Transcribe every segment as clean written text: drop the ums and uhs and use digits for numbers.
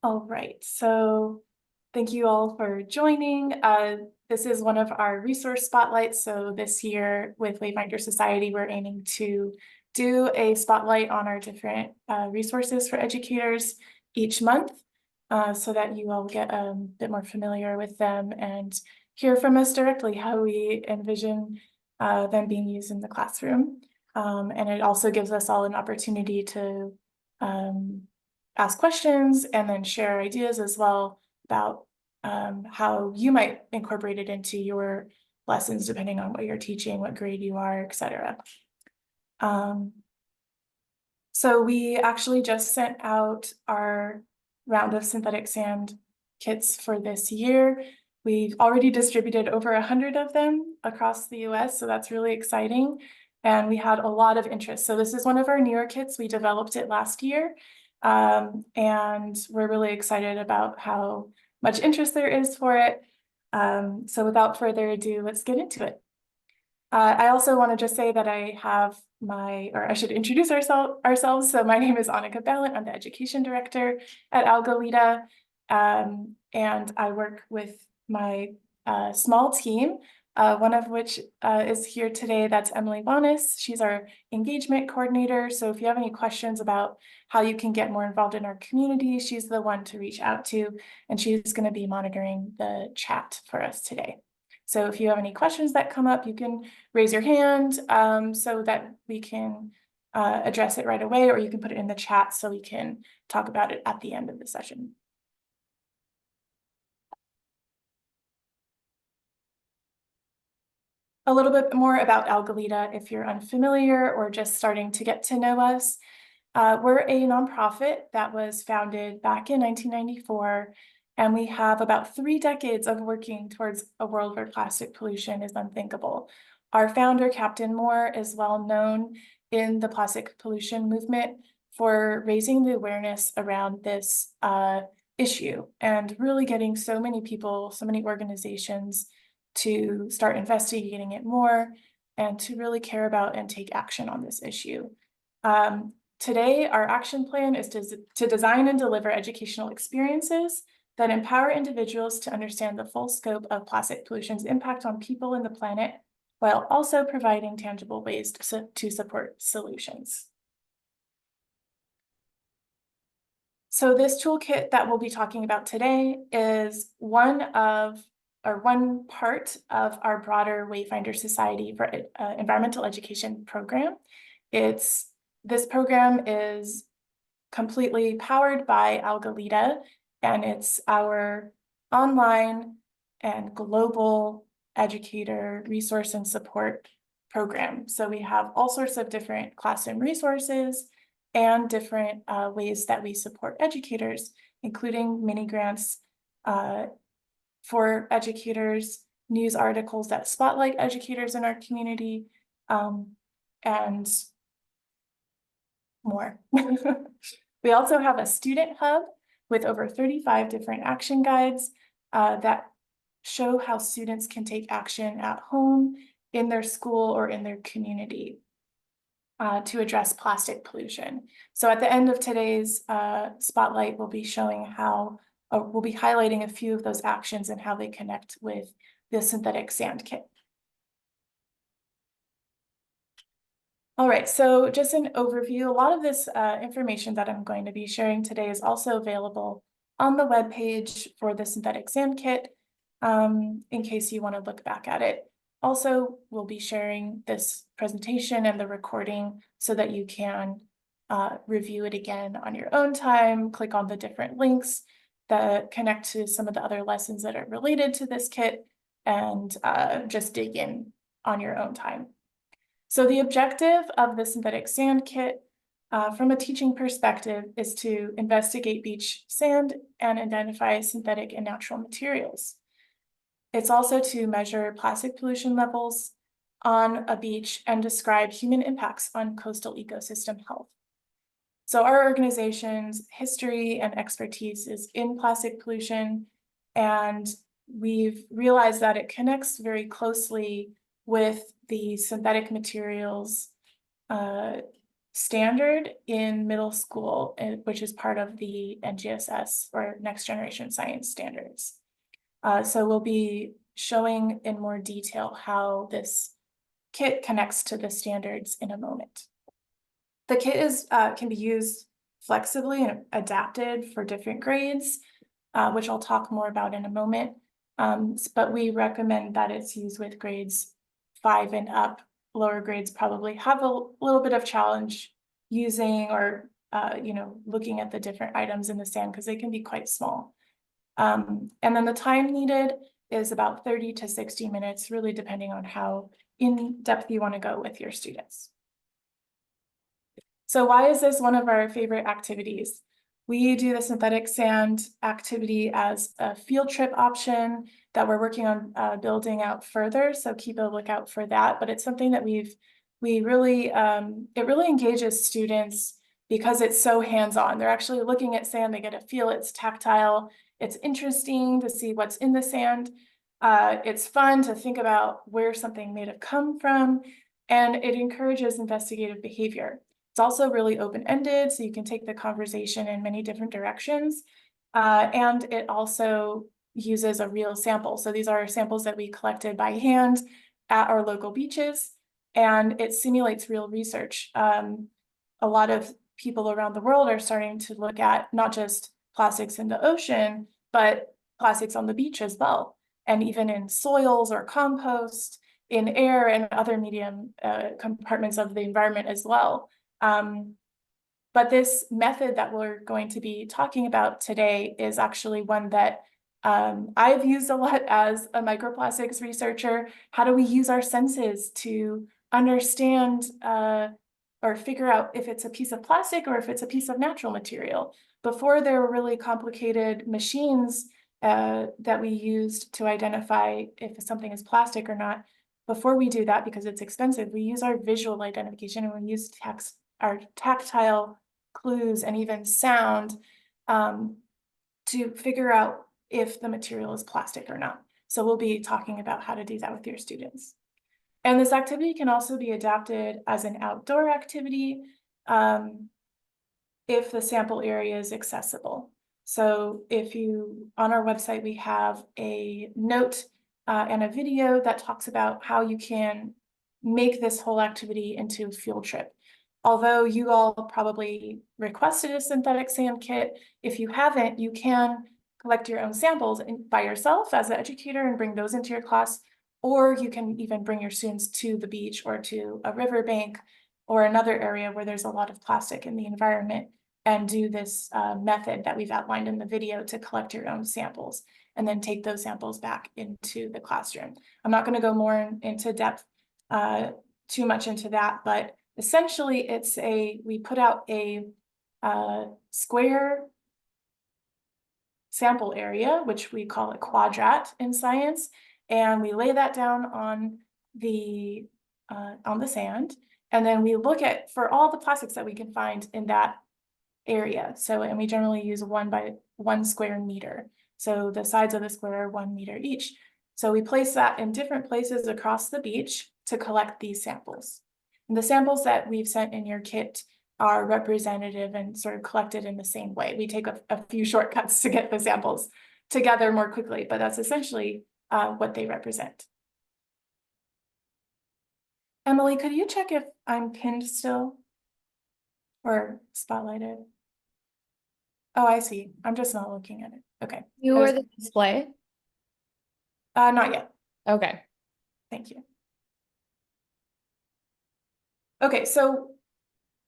All right, so thank you all for joining. This is one of our resource spotlights. So this year with Wayfinder Society, we're aiming to do a spotlight on our different resources for educators each month so that you all get a bit more familiar with them and hear from us directly how we envision them being used in the classroom. And it also gives us all an opportunity to ask questions and then share ideas as well about how you might incorporate it into your lessons, depending on what you're teaching, what grade you are, etc. So we actually just sent out our round of synthetic sand kits for this year. We've already distributed over 100 of them across the US, so that's really exciting. And we had a lot of interest. So this is one of our newer kits. We developed it last year. And we're really excited about how much interest there is for it. So without further ado, let's get into it. I also want to just say that I have or I should introduce ourselves. So my name is Annika Ballant. I'm the education director at Algalita. And I work with my small team, one of which is here today. That's Emily Bonis. She's our engagement coordinator. So if you have any questions about how you can get more involved in our community, she's the one to reach out to, and she's going to be monitoring the chat for us today. So if you have any questions that come up, you can raise your hand so that we can address it right away, or you can put it in the chat so we can talk about it at the end of the session. A little bit more about Algalita if you're unfamiliar or just starting to get to know us. We're a nonprofit that was founded back in 1994. And we have about 3 decades of working towards a world where plastic pollution is unthinkable. Our founder, Captain Moore, is well known in the plastic pollution movement for raising the awareness around this issue and really getting so many people, so many organizations to start investigating it more and to really care about and take action on this issue. Today, our action plan is to design and deliver educational experiences that empower individuals to understand the full scope of plastic pollution's impact on people and the planet, while also providing tangible ways to support solutions. So this toolkit that we'll be talking about today is one part of our broader Wayfinder Society for Environmental Education program. This program is completely powered by Algalita, and it's our online and global educator resource and support program. So we have all sorts of different classroom resources and different ways that we support educators, including mini grants for educators, news articles that spotlight educators in our community, and more. We also have a student hub with over 35 different action guides that show how students can take action at home, in their school, or in their community to address plastic pollution. So at the end of today's spotlight, we'll be showing we'll be highlighting a few of those actions and how they connect with the synthetic sand kit. All right, so just an overview. A lot of this information that I'm going to be sharing today is also available on the webpage for the synthetic sand kit, in case you want to look back at it. Also, we'll be sharing this presentation and the recording so that you can review it again on your own time, click on the different links that connect to some of the other lessons that are related to this kit, and just dig in on your own time. So the objective of the synthetic sand kit from a teaching perspective is to investigate beach sand and identify synthetic and natural materials. It's also to measure plastic pollution levels on a beach and describe human impacts on coastal ecosystem health. So our organization's history and expertise is in plastic pollution, and we've realized that it connects very closely with the synthetic materials standard in middle school, which is part of the NGSS, or Next Generation Science Standards. So we'll be showing in more detail how this kit connects to the standards in a moment. The kit can be used flexibly and adapted for different grades, which I'll talk more about in a moment. But we recommend that it's used with grades 5 and up. Lower grades probably have a little bit of challenge using or looking at the different items in the sand because they can be quite small. And then the time needed is about 30 to 60 minutes, really depending on how in depth you want to go with your students. So why is this one of our favorite activities? We do the synthetic sand activity as a field trip option that we're working on building out further. So keep a lookout for that. But it's something that it really engages students because it's so hands-on. They're actually looking at sand, they get to feel it's tactile. It's interesting to see what's in the sand. It's fun to think about where something may have come from, and it encourages investigative behavior. It's also really open-ended, so you can take the conversation in many different directions. And it also uses a real sample. So these are samples that we collected by hand at our local beaches, and it simulates real research. A lot of people around the world are starting to look at not just plastics in the ocean, but plastics on the beach as well, and even in soils or compost, in air and other medium compartments of the environment as well. But this method that we're going to be talking about today is actually one that I've used a lot as a microplastics researcher. How do we use our senses to understand or figure out if it's a piece of plastic or if it's a piece of natural material? Before, there were really complicated machines that we used to identify if something is plastic or not. Before we do that, because it's expensive, we use our visual identification, and we use our tactile clues and even sound to figure out if the material is plastic or not. So we'll be talking about how to do that with your students. And this activity can also be adapted as an outdoor activity if the sample area is accessible. So on our website, we have a note and a video that talks about how you can make this whole activity into a field trip. Although you all probably requested a synthetic sand kit, if you haven't, you can collect your own samples by yourself as an educator and bring those into your class, or you can even bring your students to the beach or to a riverbank or another area where there's a lot of plastic in the environment and do this method that we've outlined in the video to collect your own samples and then take those samples back into the classroom. I'm not going to go more into depth too much into that, but essentially we put out a square sample area, which we call a quadrat in science, and we lay that down on the sand, and then we look at for all the plastics that we can find in that area. And we generally use 1 by 1 square meter. So the sides of the square are 1 meter each. So we place that in different places across the beach to collect these samples. And the samples that we've sent in your kit are representative and sort of collected in the same way. We take a few shortcuts to get the samples together more quickly, but that's essentially what they represent. Emily, could you check if I'm pinned still or spotlighted? Oh, I see. I'm just not looking at it. Okay. You were the display? Not yet. Okay. Thank you. Okay, so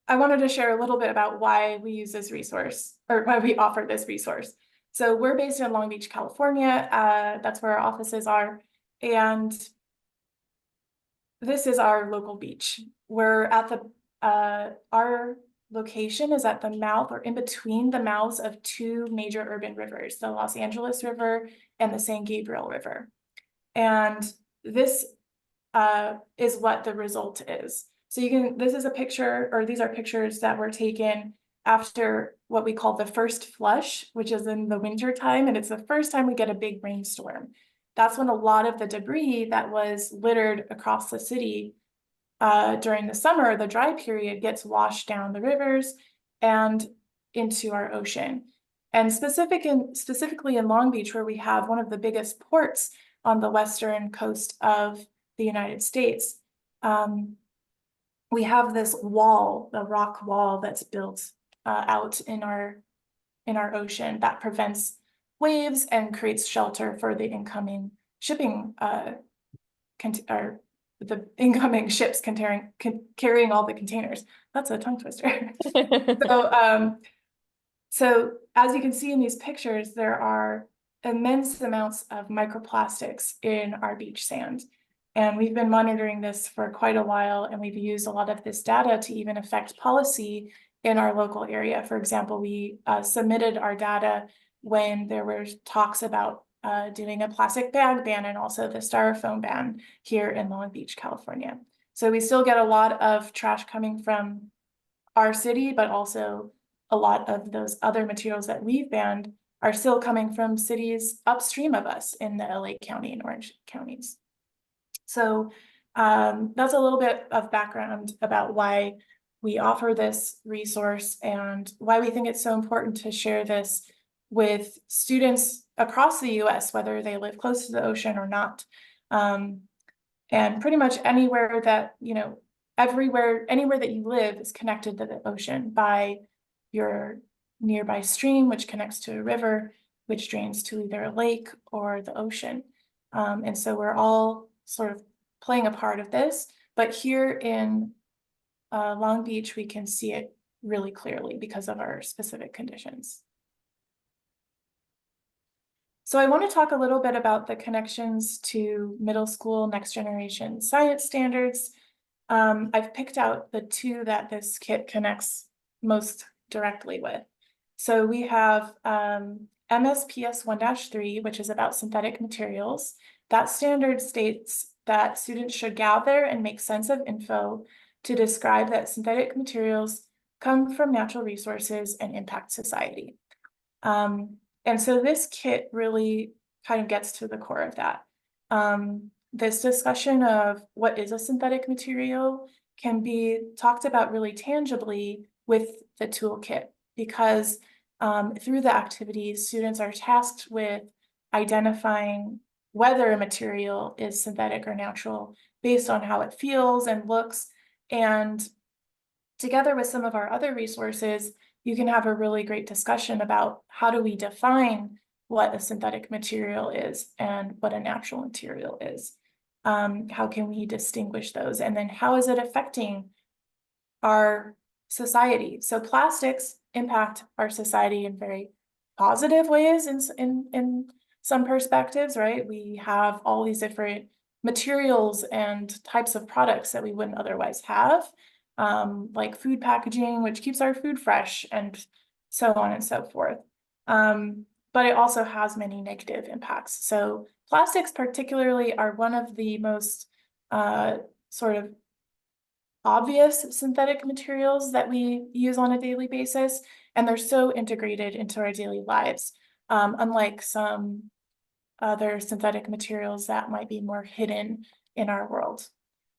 I wanted to share a little bit about why we use this resource, or why we offer this resource. So we're based in Long Beach, California. That's where our offices are. And this is our local beach. We're at our location is at the mouth or in between the mouths of 2 major urban rivers, the Los Angeles River and the San Gabriel River. And this is what the result is. So this is a picture, or these are pictures that were taken after what we call the first flush, which is in the winter time, and it's the first time we get a big rainstorm. That's when a lot of the debris that was littered across the city during the summer, the dry period, gets washed down the rivers and into our ocean. And specifically in Long Beach, where we have one of the biggest ports on the western coast of the United States, we have this wall, the rock wall that's built out in our ocean that prevents waves and creates shelter for the incoming shipping or the incoming ships carrying all the containers. That's a tongue twister. So as you can see in these pictures, there are immense amounts of microplastics in our beach sand. And we've been monitoring this for quite a while, and we've used a lot of this data to even affect policy in our local area. For example, we submitted our data when there were talks about doing a plastic bag ban and also the styrofoam ban here in Long Beach, California. So we still get a lot of trash coming from our city, but also a lot of those other materials that we've banned are still coming from cities upstream of us in the LA County and Orange counties. So that's a little bit of background about why we offer this resource and why we think it's so important to share this with students across the US, whether they live close to the ocean or not. And pretty much anywhere that, anywhere that you live is connected to the ocean by your nearby stream, which connects to a river, which drains to either a lake or the ocean. And so we're all sort of playing a part of this, but here in Long Beach, we can see it really clearly because of our specific conditions. So I want to talk a little bit about the connections to middle school next generation science standards. I've picked out the two that this kit connects most directly with. So we have MSPS 1-3, which is about synthetic materials. That standard states that students should gather and make sense of info to describe that synthetic materials come from natural resources and impact society. And so this kit really kind of gets to the core of that. This discussion of what is a synthetic material can be talked about really tangibly with the toolkit, because through the activities, students are tasked with identifying whether a material is synthetic or natural based on how it feels and looks. And together with some of our other resources, you can have a really great discussion about how do we define what a synthetic material is and what a natural material is. How can we distinguish those? And then how is it affecting our society? So plastics impact our society in very positive ways in some perspectives, right? We have all these different materials and types of products that we wouldn't otherwise have, like food packaging, which keeps our food fresh, and so on and so forth. But it also has many negative impacts. So plastics particularly are one of the most sort of obvious synthetic materials that we use on a daily basis, and they're so integrated into our daily lives, unlike some other synthetic materials that might be more hidden in our world.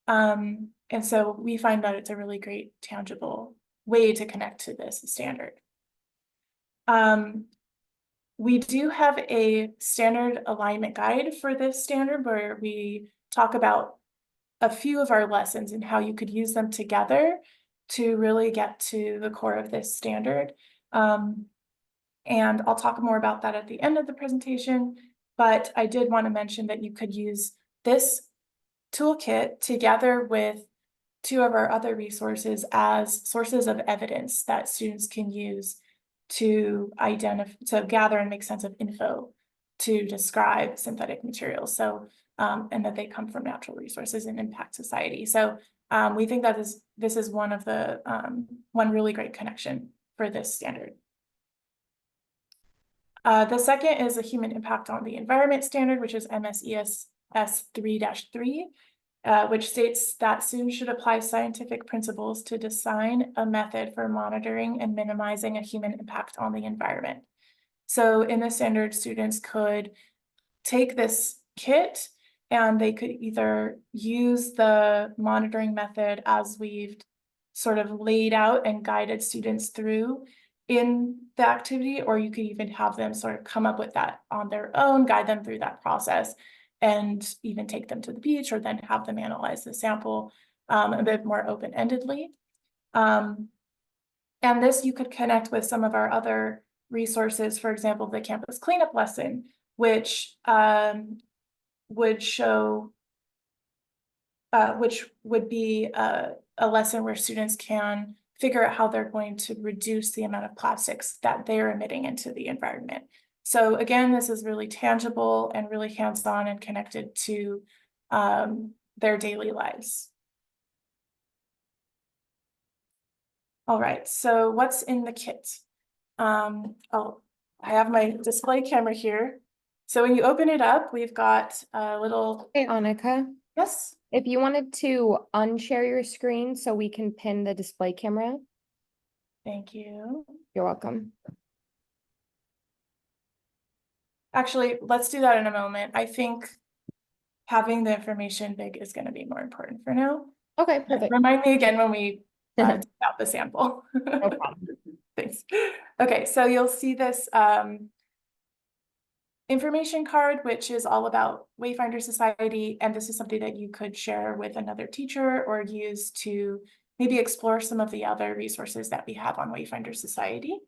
And so we find that it's a really great tangible way to connect to this standard. We do have a standard alignment guide for this standard where we talk about a few of our lessons and how you could use them together to really get to the core of this standard. And I'll talk more about that at the end of the presentation, but I did want to mention that you could use this toolkit together with two of our other resources as sources of evidence that students can use to gather and make sense of info to describe synthetic materials. So, and that they come from natural resources and impact society. So we think that this is one of the one really great connection for this standard. The second is a human impact on the environment standard, which is NGSS 3-3, which states that students should apply scientific principles to design a method for monitoring and minimizing a human impact on the environment. So in the standard, students could take this kit and they could either use the monitoring method as we've sort of laid out and guided students through in the activity, or you could even have them sort of come up with that on their own, guide them through that process, and even take them to the beach, or then have them analyze the sample a bit more open-endedly. And this you could connect with some of our other resources, for example, the campus cleanup lesson, which would show, which would be a lesson where students can figure out how they're going to reduce the amount of plastics that they're emitting into the environment. So again, this is really tangible and really hands-on and connected to their daily lives. All right, so what's in the kit? I have my display camera here. So when you open it up, we've got a little. Hey, Annika, Yes. if you wanted to unshare your screen so we can pin the display camera, Thank you. you're welcome. Actually, let's do that in a moment. I think having the information big is going to be more important for now. Okay, perfect. Remind me again when we dig out the sample. No problem. Thanks. Okay, so you'll see this information card, which is all about Wayfinder Society, and this is something that you could share with another teacher or use to maybe explore some of the other resources that we have on Wayfinder Society.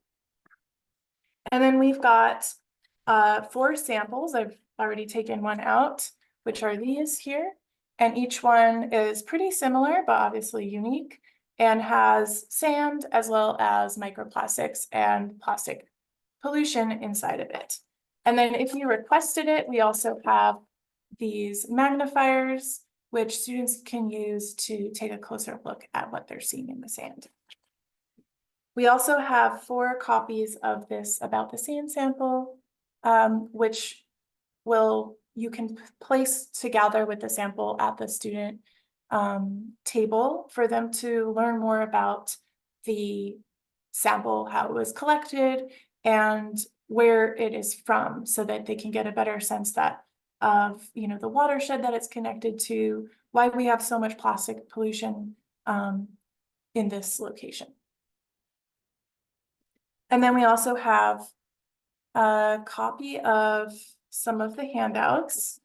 And then we've got 4 samples. I've already taken one out, which are these here. And each one is pretty similar, but obviously unique, and has sand as well as microplastics and plastic pollution inside of it. And then if you requested it, we also have these magnifiers, which students can use to take a closer look at what they're seeing in the sand. We also have 4 copies of this About the Sand sample, which you can place together with the sample at the student table for them to learn more about the sample, how it was collected, and where it is from, so that they can get a better sense of the watershed that it's connected to, why we have so much plastic pollution in this location. And then we also have a copy of some of the handouts,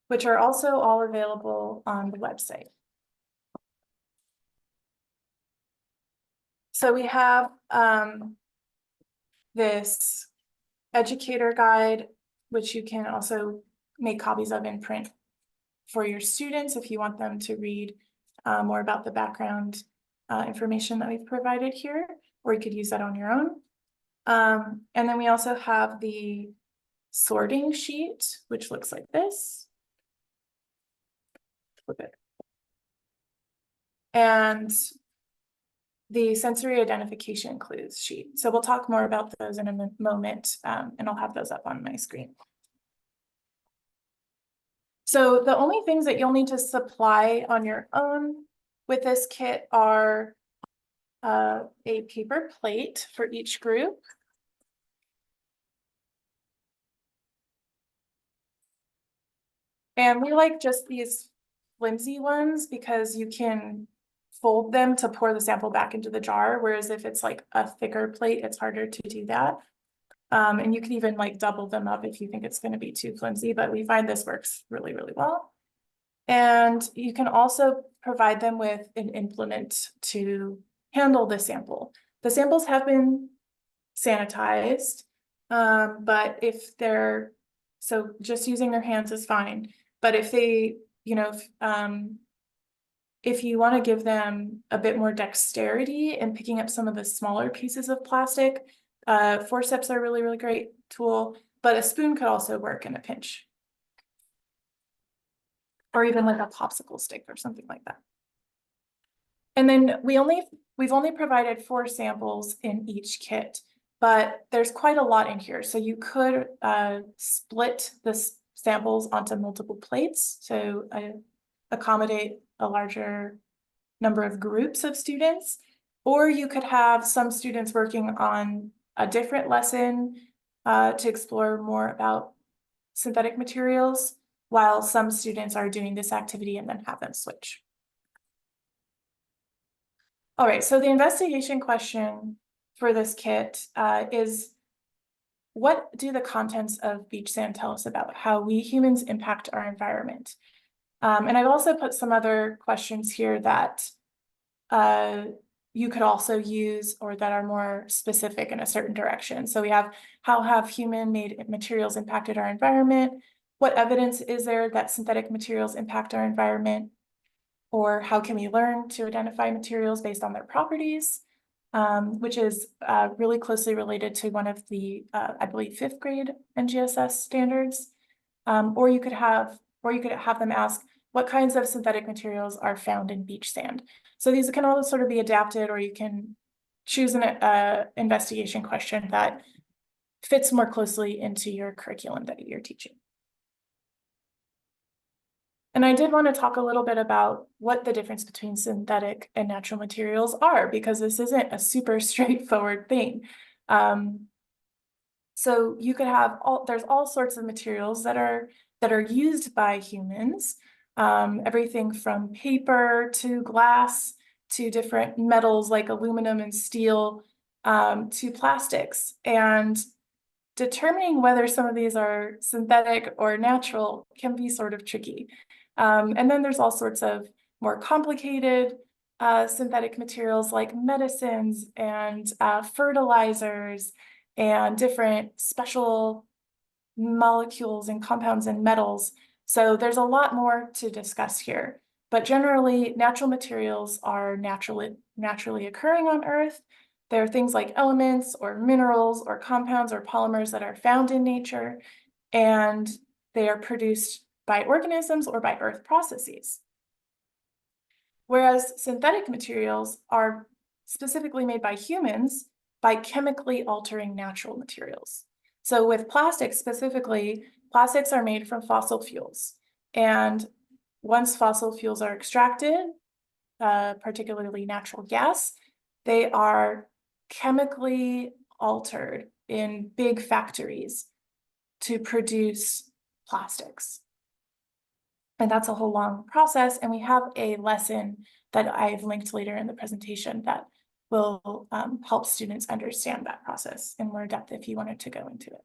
which are also all available on the website. So we have this Educator guide, which you can also make copies of in print for your students if you want them to read more about the background information that we've provided here, or you could use that on your own. And then we also have the sorting sheet, which looks like this. Flip it. And the sensory identification clues sheet. So we'll talk more about those in a moment, and I'll have those up on my screen. So the only things that you'll need to supply on your own with this kit are a paper plate for each group, and we like just these flimsy ones because you can fold them to pour the sample back into the jar, whereas if it's like a thicker plate, it's harder to do that. And you can even like double them up if you think it's going to be too flimsy, but we find this works really, really well. And you can also provide them with an implement to handle the sample. The samples have been sanitized, but if they're, so just using their hands is fine. But if they, if you want to give them a bit more dexterity in picking up some of the smaller pieces of plastic, forceps are a really, really great tool, but a spoon could also work in a pinch. Or even like a popsicle stick or something like that. And then we've only provided 4 samples in each kit, but there's quite a lot in here. So you could split the samples onto multiple plates to accommodate a larger number of groups of students, or you could have some students working on a different lesson to explore more about synthetic materials. while some students are doing this activity and then have them switch. All right, so the investigation question for this kit is, what do the contents of beach sand tell us about how we humans impact our environment? And I've also put some other questions here that you could also use, or that are more specific in a certain direction. So we have, how have human-made materials impacted our environment? What evidence is there that synthetic materials impact our environment? Or how can we learn to identify materials based on their properties? Which is really closely related to one of the, I believe, 5th grade NGSS standards. Or you could have them ask, what kinds of synthetic materials are found in beach sand? So these can all sort of be adapted, or you can choose an investigation question that fits more closely into your curriculum that you're teaching. And I did want to talk a little bit about what the difference between synthetic and natural materials are, because this isn't a super straightforward thing. So you could have there's all sorts of materials that are used by humans, everything from paper to glass to different metals like aluminum and steel, to plastics. And determining whether some of these are synthetic or natural can be sort of tricky. And then there's all sorts of more complicated synthetic materials like medicines and fertilizers and different special molecules and compounds and metals. So there's a lot more to discuss here. But generally, natural materials are naturally occurring on Earth. There are things like elements or minerals or compounds or polymers that are found in nature, and they are produced by organisms or by Earth processes. Whereas synthetic materials are specifically made by humans by chemically altering natural materials. So with plastics specifically, plastics are made from fossil fuels. And once fossil fuels are extracted, particularly natural gas, they are chemically altered in big factories to produce plastics. And that's a whole long process. And we have a lesson that I've linked later in the presentation that will help students understand that process in more depth if you wanted to go into it.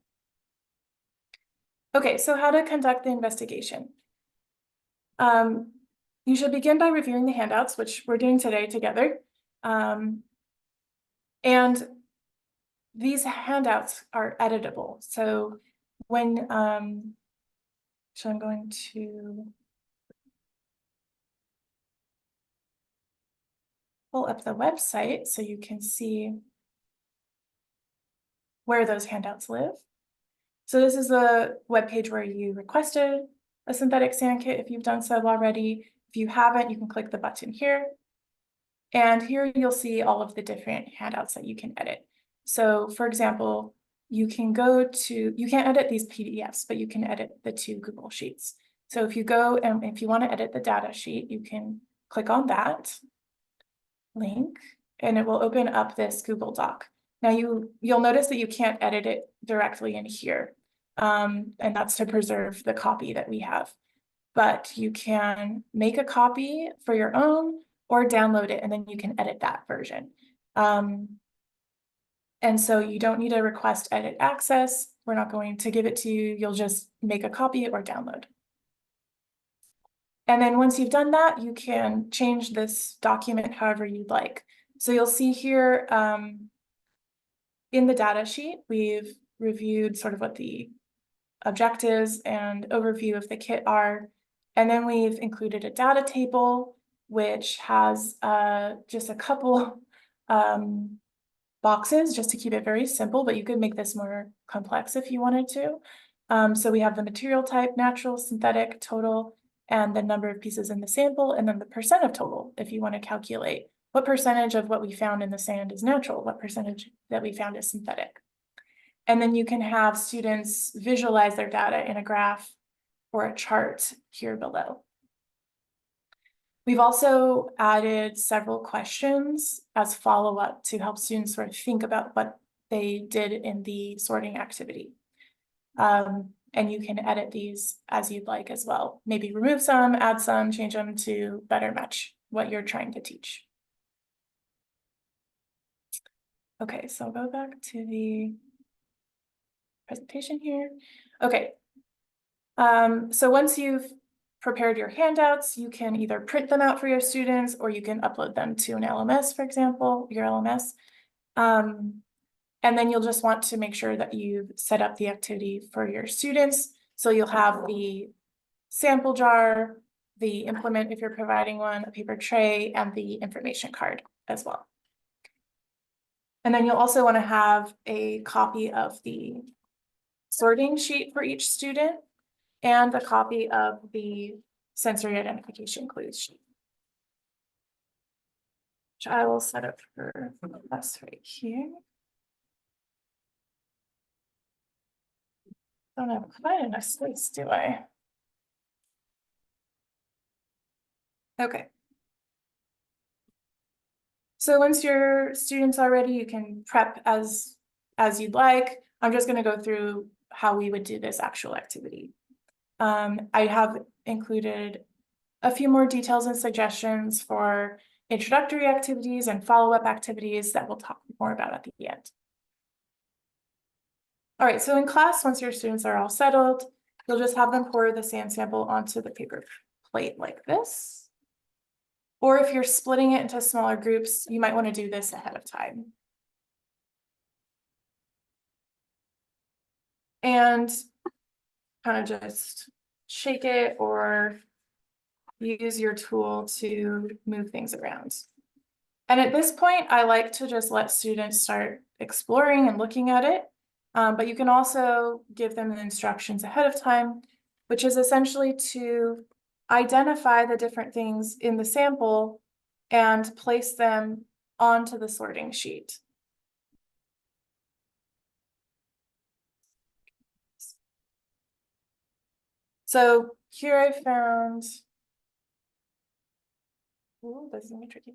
Okay, so how to conduct the investigation. You should begin by reviewing the handouts, which we're doing today together. And these handouts are editable. So when, so I'm going to pull up the website so you can see where those handouts live. So this is the webpage where you requested a synthetic sand kit if you've done so already. If you haven't, you can click the button here. And here you'll see all of the different handouts that you can edit. So for example, you can't edit these PDFs, but you can edit the 2 Google Sheets. So if you go and if you want to edit the data sheet, you can click on that link and it will open up this Google Doc. Now you'll notice that you can't edit it directly in here. And that's to preserve the copy that we have. But you can make a copy for your own or download it, and then you can edit that version. And so you don't need to request edit access. We're not going to give it to you. You'll just make a copy or download. And then once you've done that, you can change this document however you'd like. So you'll see here in the data sheet, we've reviewed sort of what the objectives and overview of the kit are. And then we've included a data table, which has just a couple boxes just to keep it very simple, but you could make this more complex if you wanted to. So we have the material type, natural, synthetic, total, and the number of pieces in the sample, and then the percent of total if you want to calculate what percentage of what we found in the sand is natural, what percentage that we found is synthetic. And then you can have students visualize their data in a graph or a chart here below. We've also added several questions as follow-up to help students sort of think about what they did in the sorting activity. and you can edit these as you'd like as well. Maybe remove some, add some, change them to better match what you're trying to teach. Okay, so I'll go back to the presentation here. Okay. So once you've prepared your handouts, you can either print them out for your students or you can upload them to an LMS, for example, your LMS. And then you'll just want to make sure that you've set up the activity for your students. So you'll have the sample jar, the implement if you're providing one, a paper tray, and the information card as well. And then you'll also want to have a copy of the sorting sheet for each student and a copy of the sensory identification clues sheet, which I will set up for us right here. Don't have quite enough space, do I? Okay. So once your students are ready, you can prep as you'd like. I'm just going to go through how we would do this actual activity. I have included a few more details and suggestions for introductory activities and follow-up activities that we'll talk more about at the end. All right, so in class, once your students are all settled, you'll just have them pour the sand sample onto the paper plate like this. Or if you're splitting it into smaller groups, you might want to do this ahead of time. And kind of just shake it or use your tool to move things around. And at this point, I like to just let students start exploring and looking at it. But you can also give them the instructions ahead of time, which is essentially to identify the different things in the sample and place them onto the sorting sheet. So here I found, ooh, this is gonna be tricky,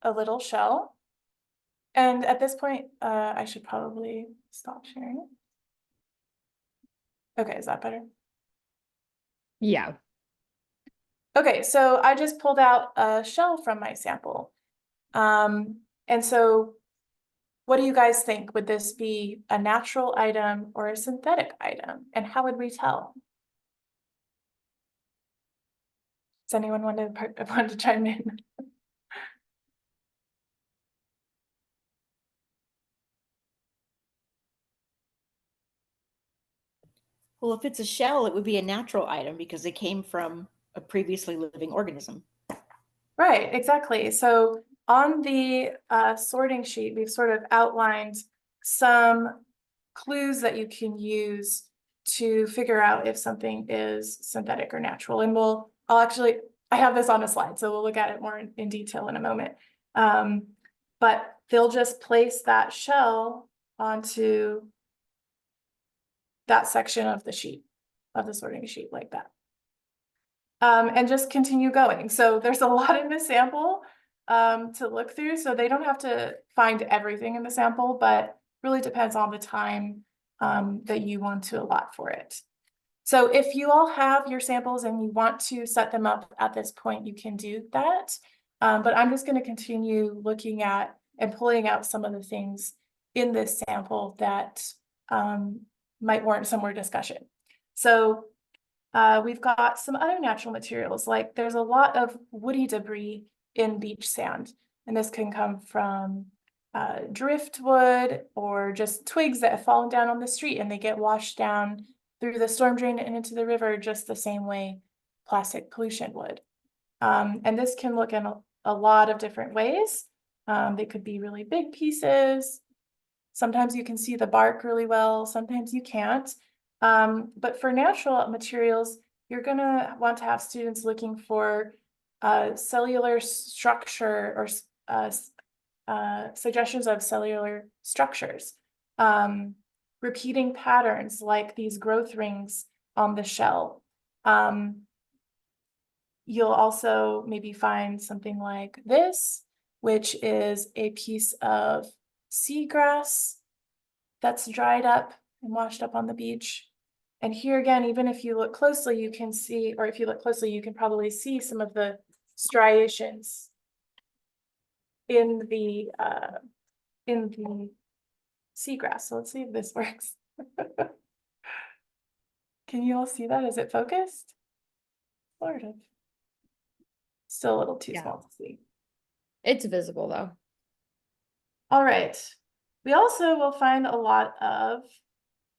a little shell. And at this point, I should probably stop sharing it. Okay, is that better? Yeah. Okay, so I just pulled out a shell from my sample. And so what do you guys think? Would this be a natural item or a synthetic item? And how would we tell? Does anyone want to chime in? Well, if it's a shell, it would be a natural item because it came from a previously living organism. Right, exactly. So on the sorting sheet, we've sort of outlined some clues that you can use to figure out if something is synthetic or natural. And I have this on a slide, so we'll look at it more in detail in a moment. But they'll just place that shell onto that section of the sheet, of the sorting sheet like that. And just continue going. So there's a lot in the sample to look through. So they don't have to find everything in the sample, but really depends on the time that you want to allot for it. So if you all have your samples and you want to set them up at this point, you can do that. But I'm just going to continue looking at and pulling out some of the things in this sample that might warrant some more discussion. So we've got some other natural materials, like there's a lot of woody debris in beach sand, and this can come from driftwood or just twigs that have fallen down on the street and they get washed down through the storm drain and into the river just the same way plastic pollution would. And this can look in a lot of different ways. They could be really big pieces. Sometimes you can see the bark really well, sometimes you can't. But for natural materials, you're gonna want to have students looking for cellular structure or suggestions of cellular structures. Repeating patterns like these growth rings on the shell. You'll also maybe find something like this, which is a piece of seagrass that's dried up and washed up on the beach. And here again, even if you look closely, you can see, or if you look closely, you can probably see some of the striations in the seagrass. So let's see if this works. Can you all see that? Is it focused? Sort of. Still a little too Yeah. small to see. It's visible though. All right. We also will find a lot of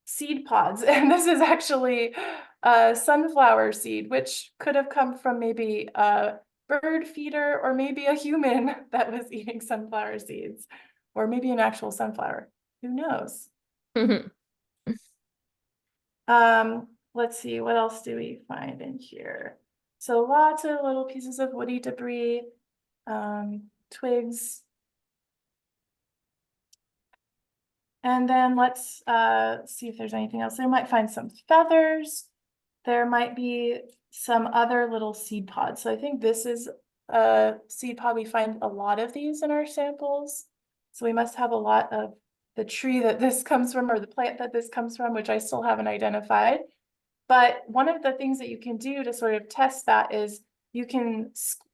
seed pods, and this is actually a sunflower seed, which could have come from maybe a bird feeder or maybe a human that was eating sunflower seeds, or maybe an actual sunflower. Who knows? Let's see, what else do we find in here? So lots of little pieces of woody debris, twigs. And then let's see if there's anything else. They might find some feathers. There might be some other little seed pods. So I think this is a seed pod. We find a lot of these in our samples. So we must have a lot of the tree that this comes from, or the plant that this comes from, which I still haven't identified. But one of the things that you can do to sort of test that is you can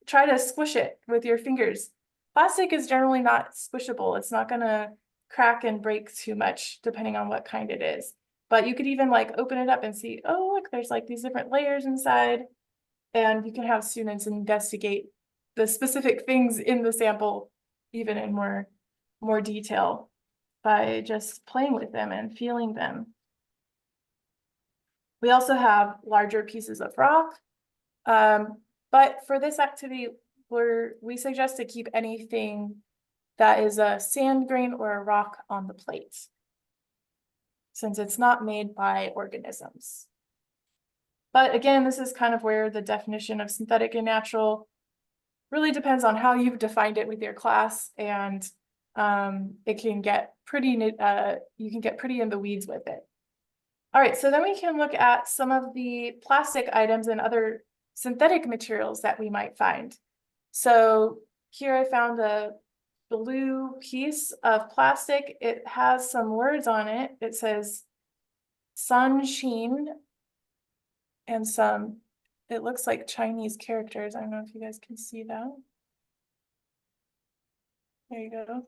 try to squish it with your fingers. Plastic is generally not squishable. It's not gonna crack and break too much depending on what kind it is. But you could even like open it up and see, oh, look, there's like these different layers inside. And you can have students investigate the specific things in the sample even in more detail by just playing with them and feeling them. We also have larger pieces of rock. But for this activity, we suggest to keep anything that is a sand grain or a rock on the plate, since it's not made by organisms. But again, this is kind of where the definition of synthetic and natural really depends on how you've defined it with your class, and it can get pretty, you can get pretty in the weeds with it. All right, so then we can look at some of the plastic items and other synthetic materials that we might find. So here I found a blue piece of plastic. It has some words on it. It says sunshine and some, it looks like Chinese characters. I don't know if you guys can see that. There you go.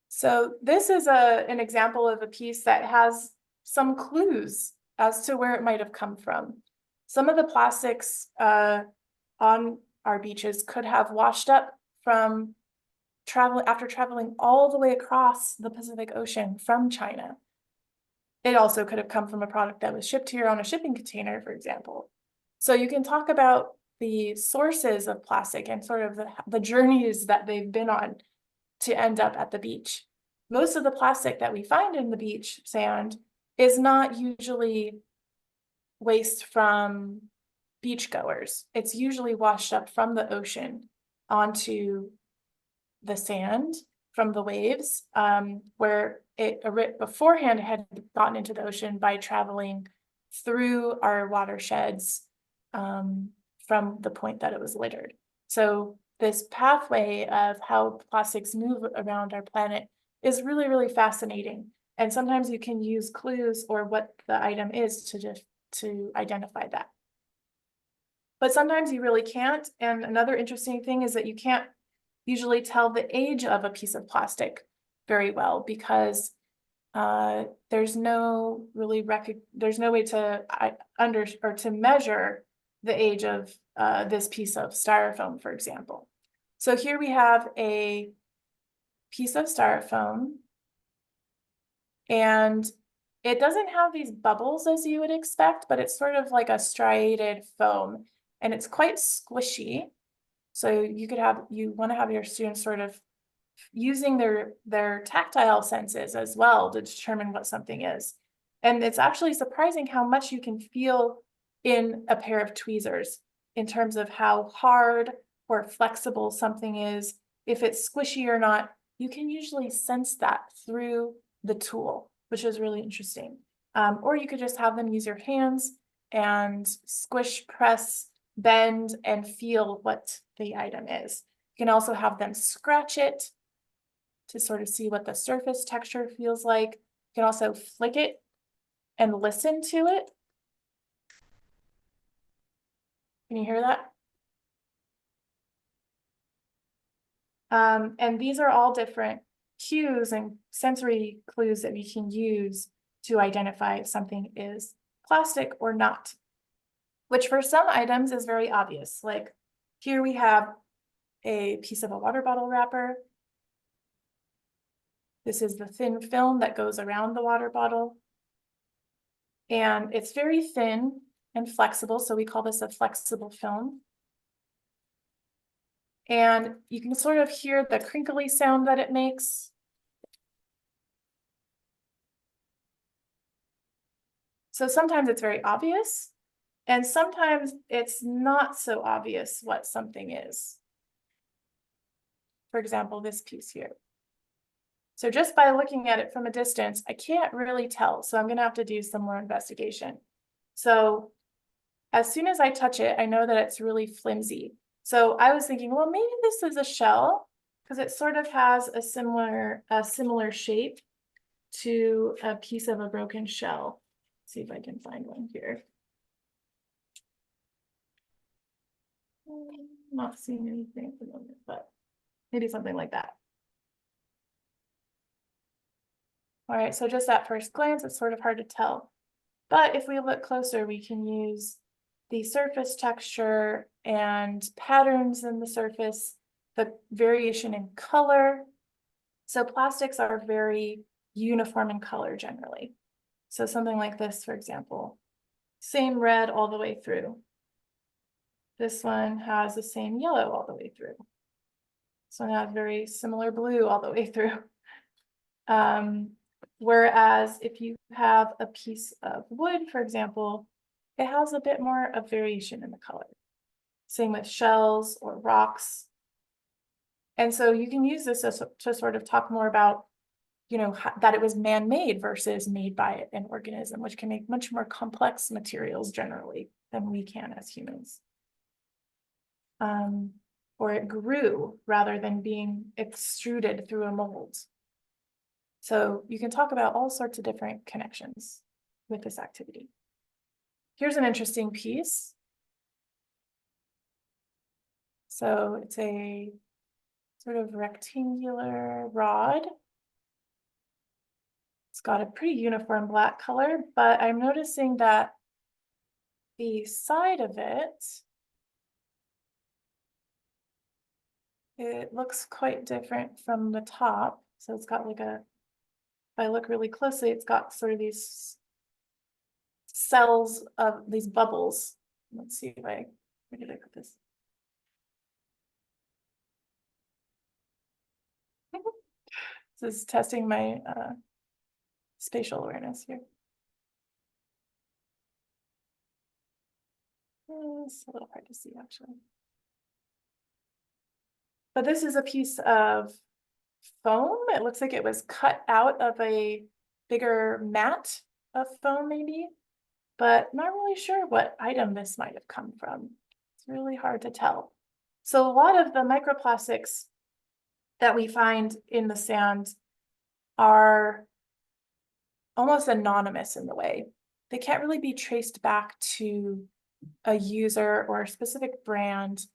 So this is an example of a piece that has some clues as to where it might have come from. Some of the plastics on our beaches could have washed up from after traveling all the way across the Pacific Ocean from China. It also could have come from a product that was shipped here on a shipping container, for example. So you can talk about the sources of plastic and sort of the journeys that they've been on to end up at the beach. Most of the plastic that we find in the beach sand is not usually waste from beachgoers. It's usually washed up from the ocean onto the sand from the waves, where it beforehand had gotten into the ocean by traveling through our watersheds from the point that it was littered. So this pathway of how plastics move around our planet is really, really fascinating. And sometimes you can use clues or what the item is to identify that. But sometimes you really can't. And another interesting thing is that you can't usually tell the age of a piece of plastic very well, because there's no way to to measure the age of this piece of styrofoam, for example. So here we have a piece of styrofoam, and it doesn't have these bubbles as you would expect, but it's sort of like a striated foam, and it's quite squishy. So you want to have your students sort of using their tactile senses as well to determine what something is. And it's actually surprising how much you can feel in a pair of tweezers in terms of how hard or flexible something is. If it's squishy or not, you can usually sense that through the tool, which is really interesting. Or you could just have them use your hands and squish, press, bend, and feel what the item is. You can also have them scratch it to sort of see what the surface texture feels like. You can also flick it and listen to it. Can you hear that? And these are all different cues and sensory clues that we can use to identify if something is plastic or not, which for some items is very obvious. Like here we have a piece of a water bottle wrapper. This is the thin film that goes around the water bottle. And it's very thin and flexible, so we call this a flexible film. And you can sort of hear the crinkly sound that it makes. So sometimes it's very obvious, and sometimes it's not so obvious what something is. For example, this piece here. So just by looking at it from a distance, I can't really tell. So I'm gonna have to do some more investigation. So as soon as I touch it, I know that it's really flimsy. So I was thinking, well, maybe this is a shell because it sort of has a similar shape to a piece of a broken shell. Let's see if I can find one here. Not seeing anything at the moment, but maybe something like that. All right, so just at first glance, it's sort of hard to tell. But if we look closer, we can use the surface texture and patterns in the surface, the variation in color. So plastics are very uniform in color generally. So something like this, for example, same red all the way through. This one has the same yellow all the way through. So now it's very similar blue all the way through. Whereas if you have a piece of wood, for example, it has a bit more of variation in the color. Same with shells or rocks. And so you can use this to sort of talk more about, you know, that it was man-made versus made by an organism, which can make much more complex materials generally than we can as humans. Or it grew rather than being extruded through a mold. So you can talk about all sorts of different connections with this activity. Here's an interesting piece. So it's a sort of rectangular rod. It's got a pretty uniform black color, but I'm noticing that the side of it looks quite different from the top. So it's got like if I look really closely, it's got sort of these cells of these bubbles. Let's see if where did I put this? This is testing my spatial awareness here. It's a little hard to see actually. But this is a piece of foam. It looks like it was cut out of a bigger mat of foam maybe, but not really sure what item this might have come from. It's really hard to tell. So a lot of the microplastics that we find in the sand are almost anonymous in the way. They can't really be traced back to a user or a specific brand,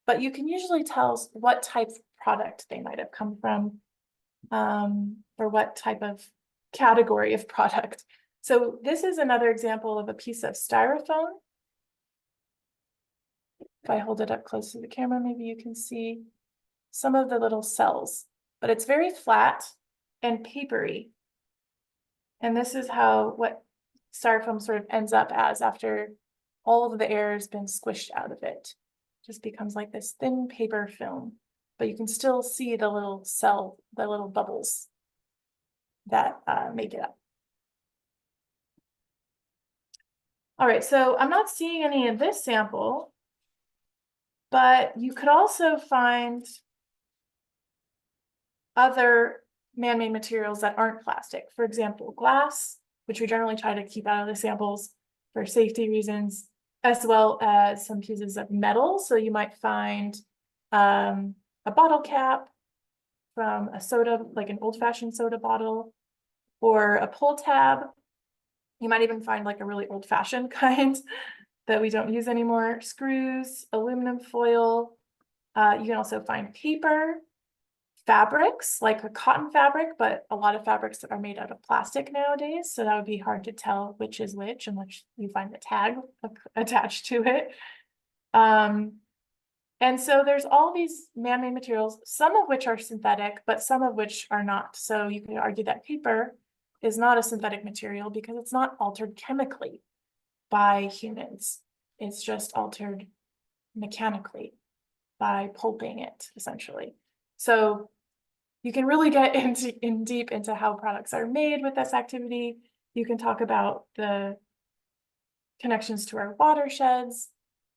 but you can usually tell what type of product they might have come from, or what type of category of product. So this is another example of a piece of styrofoam. If I hold it up close to the camera, maybe you can see some of the little cells, but it's very flat and papery. And this is what styrofoam sort of ends up as after all of the air has been squished out of it. Just becomes like this thin paper film, but you can still see the little the little bubbles that make it up. All right, so I'm not seeing any in this sample, but you could also find other man-made materials that aren't plastic. For example, glass, which we generally try to keep out of the samples for safety reasons, as well as some pieces of metal. So you might find a bottle cap from a soda, like an old-fashioned soda bottle, or a pull tab You might even find like a really old-fashioned kind that we don't use anymore. Screws, aluminum foil. You can also find paper, fabrics, like a cotton fabric, but a lot of fabrics are made out of plastic nowadays. So that would be hard to tell which is which unless you find the tag attached to it. And so there's all these man-made materials, some of which are synthetic, but some of which are not. So you could argue that paper is not a synthetic material because it's not altered chemically by humans. It's just altered mechanically by pulping it, essentially. So you can really get in deep into how products are made with this activity. You can talk about the connections to our watersheds,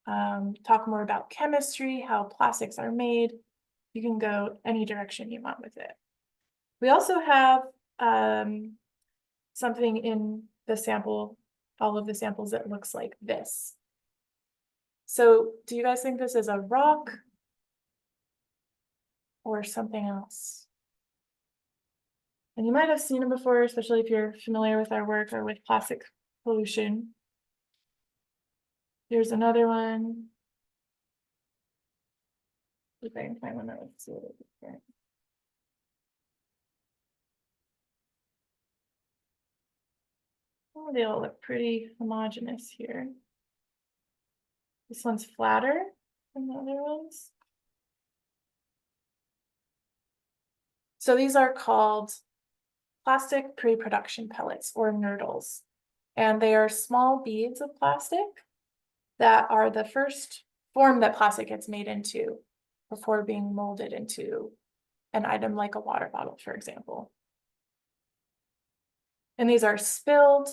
talk more about chemistry, how plastics are made. You can go any direction you want with it. We also have something in the sample, all of the samples that looks like this. So do you guys think this is a rock or something else? And you might have seen them before, especially if you're familiar with our work or with plastic pollution. Here's another one. If I can find one that looks a little different. Oh, they all look pretty homogeneous here. This one's flatter than the other ones. So these are called plastic pre-production pellets or nurdles. And they are small beads of plastic that are the first form that plastic gets made into before being molded into an item like a water bottle, for example. And these are spilled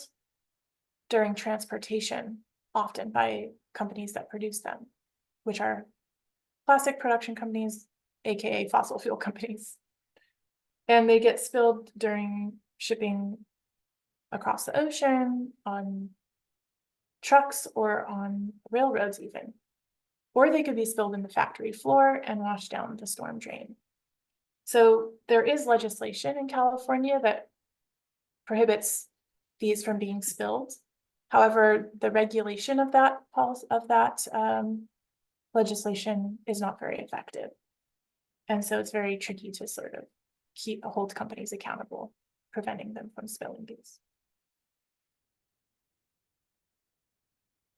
during transportation, often by companies that produce them, which are plastic production companies, aka fossil fuel companies. And they get spilled during shipping across the ocean, on trucks, or on railroads even. Or they could be spilled in the factory floor and washed down the storm drain. So there is legislation in California that prohibits these from being spilled. However, the regulation of that legislation is not very effective. And so it's very tricky to sort of hold companies accountable, preventing them from spilling these.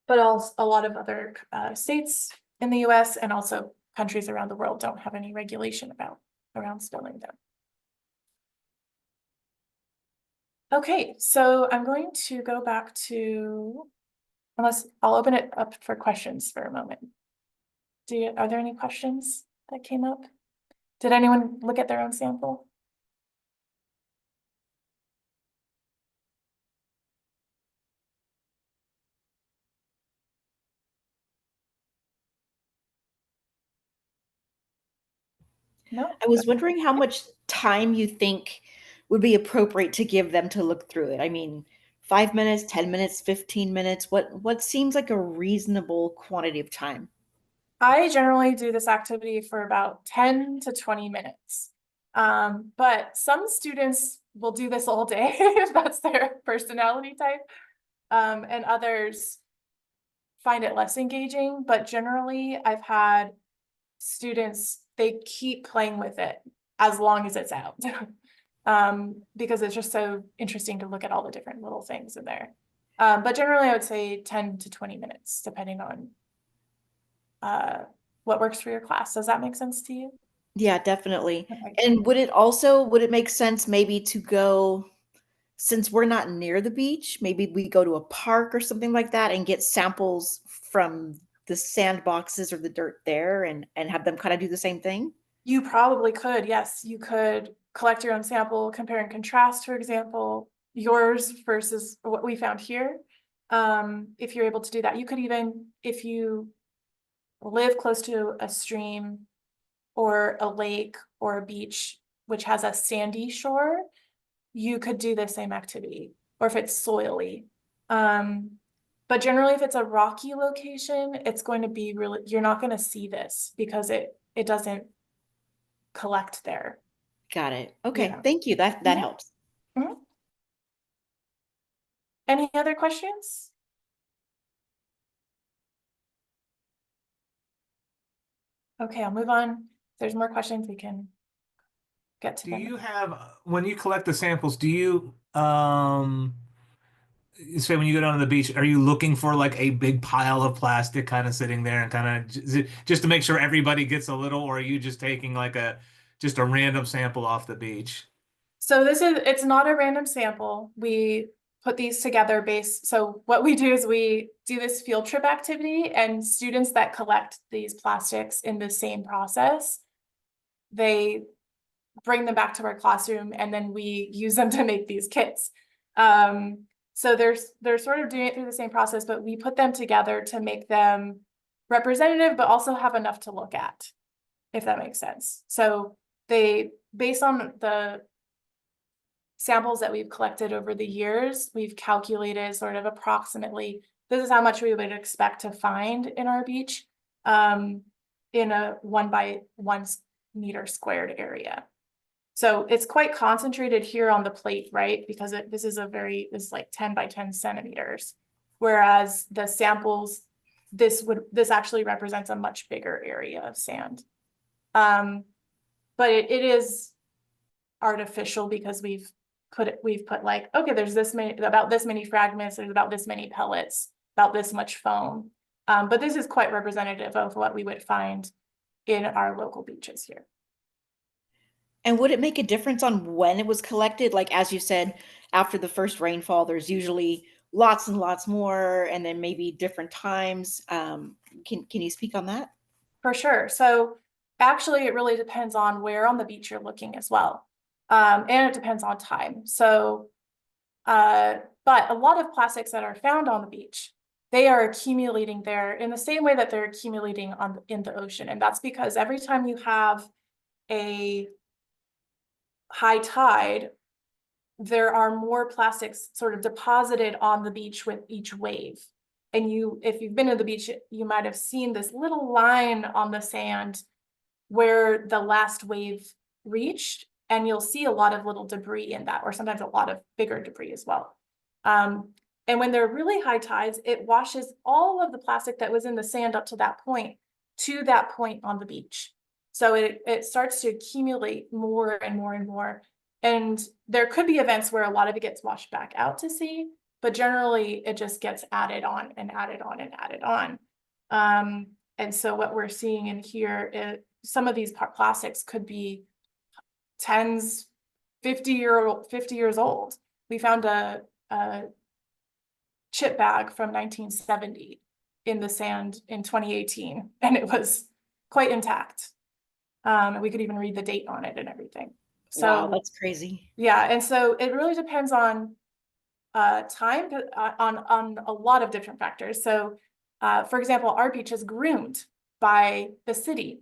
But also a lot of other states in the US and also countries around the world don't have any regulation around spilling them. Okay, so I'm going to go back to, I'll open it up for questions for a moment. Are there any questions that came up? Did anyone look at their own sample? No? I was wondering how much time you think would be appropriate to give them to look through it. I mean, 5 minutes, 10 minutes, 15 minutes, what seems like a reasonable quantity of time? I generally do this activity for about 10 to 20 minutes. But some students will do this all day if that's their personality type. And others find it less engaging, but generally I've had students, they keep playing with it as long as it's out. Because it's just so interesting to look at all the different little things in there. But generally I would say 10 to 20 minutes, depending on what works for your class. Does that make sense to you? Yeah, definitely. Okay. And would it make sense maybe to go, since we're not near the beach, maybe we go to a park or something like that and get samples from the sandboxes or the dirt there and have them kind of do the same thing? You probably could, yes. You could collect your own sample, compare and contrast, for example, yours versus what we found here. If you're able to do that, you could even, if you live close to a stream or a lake or a beach, which has a sandy shore, you could do the same activity, or if it's soily. But generally, if it's a rocky location, it's going to be really, you're not going to see this because it doesn't collect there. Got it. Okay, Yeah. thank you. That Mhm. helps. Mhm. Any other questions? Okay, I'll move on. If there's more questions, we can get to Do them. you have, when you collect the samples, do you, say when you go down to the beach, are you looking for like a big pile of plastic kind of sitting there and kind of just to make sure everybody gets a little, or are you just taking like just a random sample off the beach? So it's not a random sample. We put these together so what we do is we do this field trip activity, and students that collect these plastics in the same process, they bring them back to our classroom, and then we use them to make these kits. So they're sort of doing it through the same process, but we put them together to make them representative, but also have enough to look at, if that makes sense. So based on the samples that we've collected over the years, we've calculated sort of approximately, this is how much we would expect to find in our beach, in a 1 by 1 meter squared area. So it's quite concentrated here on the plate, right? Because this is like 10 by 10 centimeters. Whereas the samples, this actually represents a much bigger area of sand. But it is artificial because we've put like, okay, there's about this many fragments, there's about this many pellets, about this much foam. But this is quite representative of what we would find in our local beaches here. And would it make a difference on when it was collected? Like, as you said, after the first rainfall, there's usually lots and lots more, and then maybe different times. Can you speak on that? For sure. So actually, it really depends on where on the beach you're looking as well. And it depends on time. So, but a lot of plastics that are found on the beach, they are accumulating there in the same way that they're accumulating in the ocean. And that's because every time you have a high tide, there are more plastics sort of deposited on the beach with each wave. And if you've been to the beach, you might have seen this little line on the sand where the last wave reached, and you'll see a lot of little debris in that, or sometimes a lot of bigger debris as well. And when there are really high tides, it washes all of the plastic that was in the sand up to that point on the beach. So it starts to accumulate more and more and more. And there could be events where a lot of it gets washed back out to sea, but generally it just gets added on and added on and added on. And so what we're seeing in here, some of these plastics could be 50 years old. We found a chip bag from 1970 in the sand in 2018, and it was quite intact. And we could even read the date on it and everything. So wow, that's crazy. Yeah, and so it really depends on time, on a lot of different factors. So for example, our beach is groomed by the city,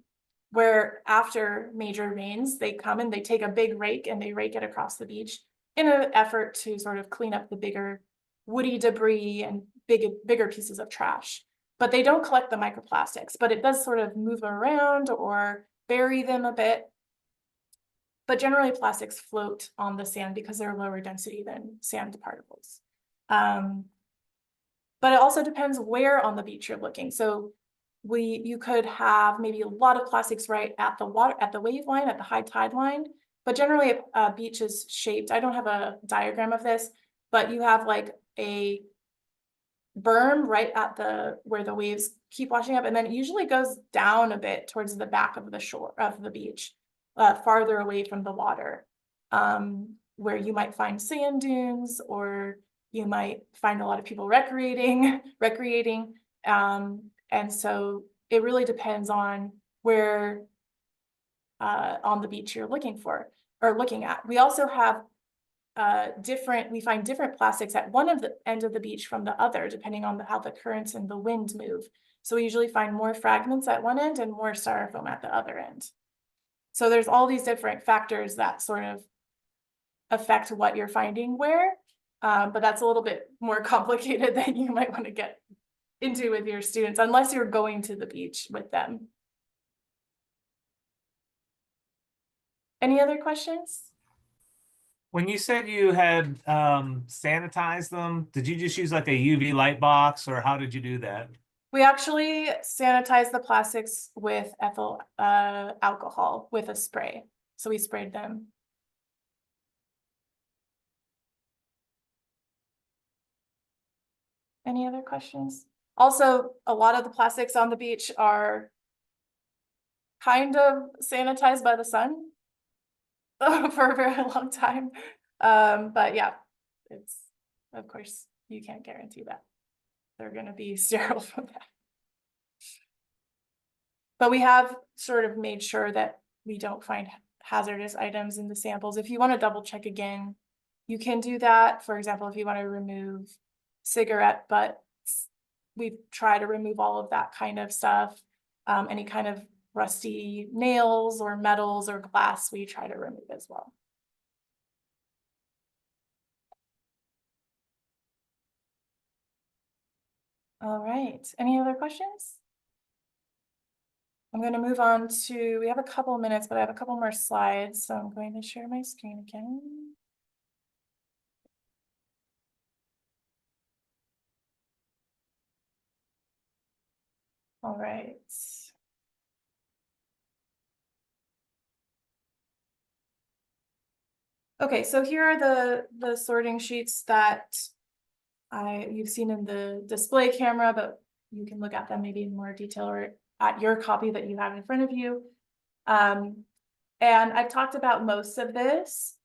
where after major rains, they come and they take a big rake and they rake it across the beach in an effort to sort of clean up the bigger woody debris and bigger pieces of trash. But they don't collect the microplastics, but it does sort of move them around or bury them a bit. But generally plastics float on the sand because they're lower density than sand particles. But it also depends where on the beach you're looking. So you could have maybe a lot of plastics right at the wave line, at the high tide line. But generally a beach is shaped. I don't have a diagram of this, but you have like a berm right at where the waves keep washing up, and then it usually goes down a bit towards the back of the shore of the beach, farther away from the water, where you might find sand dunes, or you might find a lot of people recreating. And so it really depends on where on the beach you're looking at. We also have we find different plastics at one of the end of the beach from the other, depending on how the currents and the wind move. So we usually find more fragments at one end and more styrofoam at the other end. So there's all these different factors that sort of affect what you're finding where, but that's a little bit more complicated than you might want to get into with your students, unless you're going to the beach with them. Any other questions? When you said you had sanitized them, did you just use like a UV light box, or how did you do that? We actually sanitize the plastics with ethyl alcohol with a spray. So we sprayed them. Any other questions? Also, a lot of the plastics on the beach are kind of sanitized by the sun for a very long time. But yeah, it's, of course, you can't guarantee that they're going to be sterile from that. But we have sort of made sure that we don't find hazardous items in the samples. If you want to double check again, you can do that. For example, if you want to remove cigarette butts, we try to remove all of that kind of stuff. Any kind of rusty nails or metals or glass, we try to remove as well. All right, any other questions? I'm going to move on to, we have a couple of minutes, but I have a couple more slides, so I'm going to share my screen again. All right. Okay, so here are the sorting sheets that you've seen in the display camera, but you can look at them maybe in more detail or at your copy that you have in front of you. And I've talked about most of this,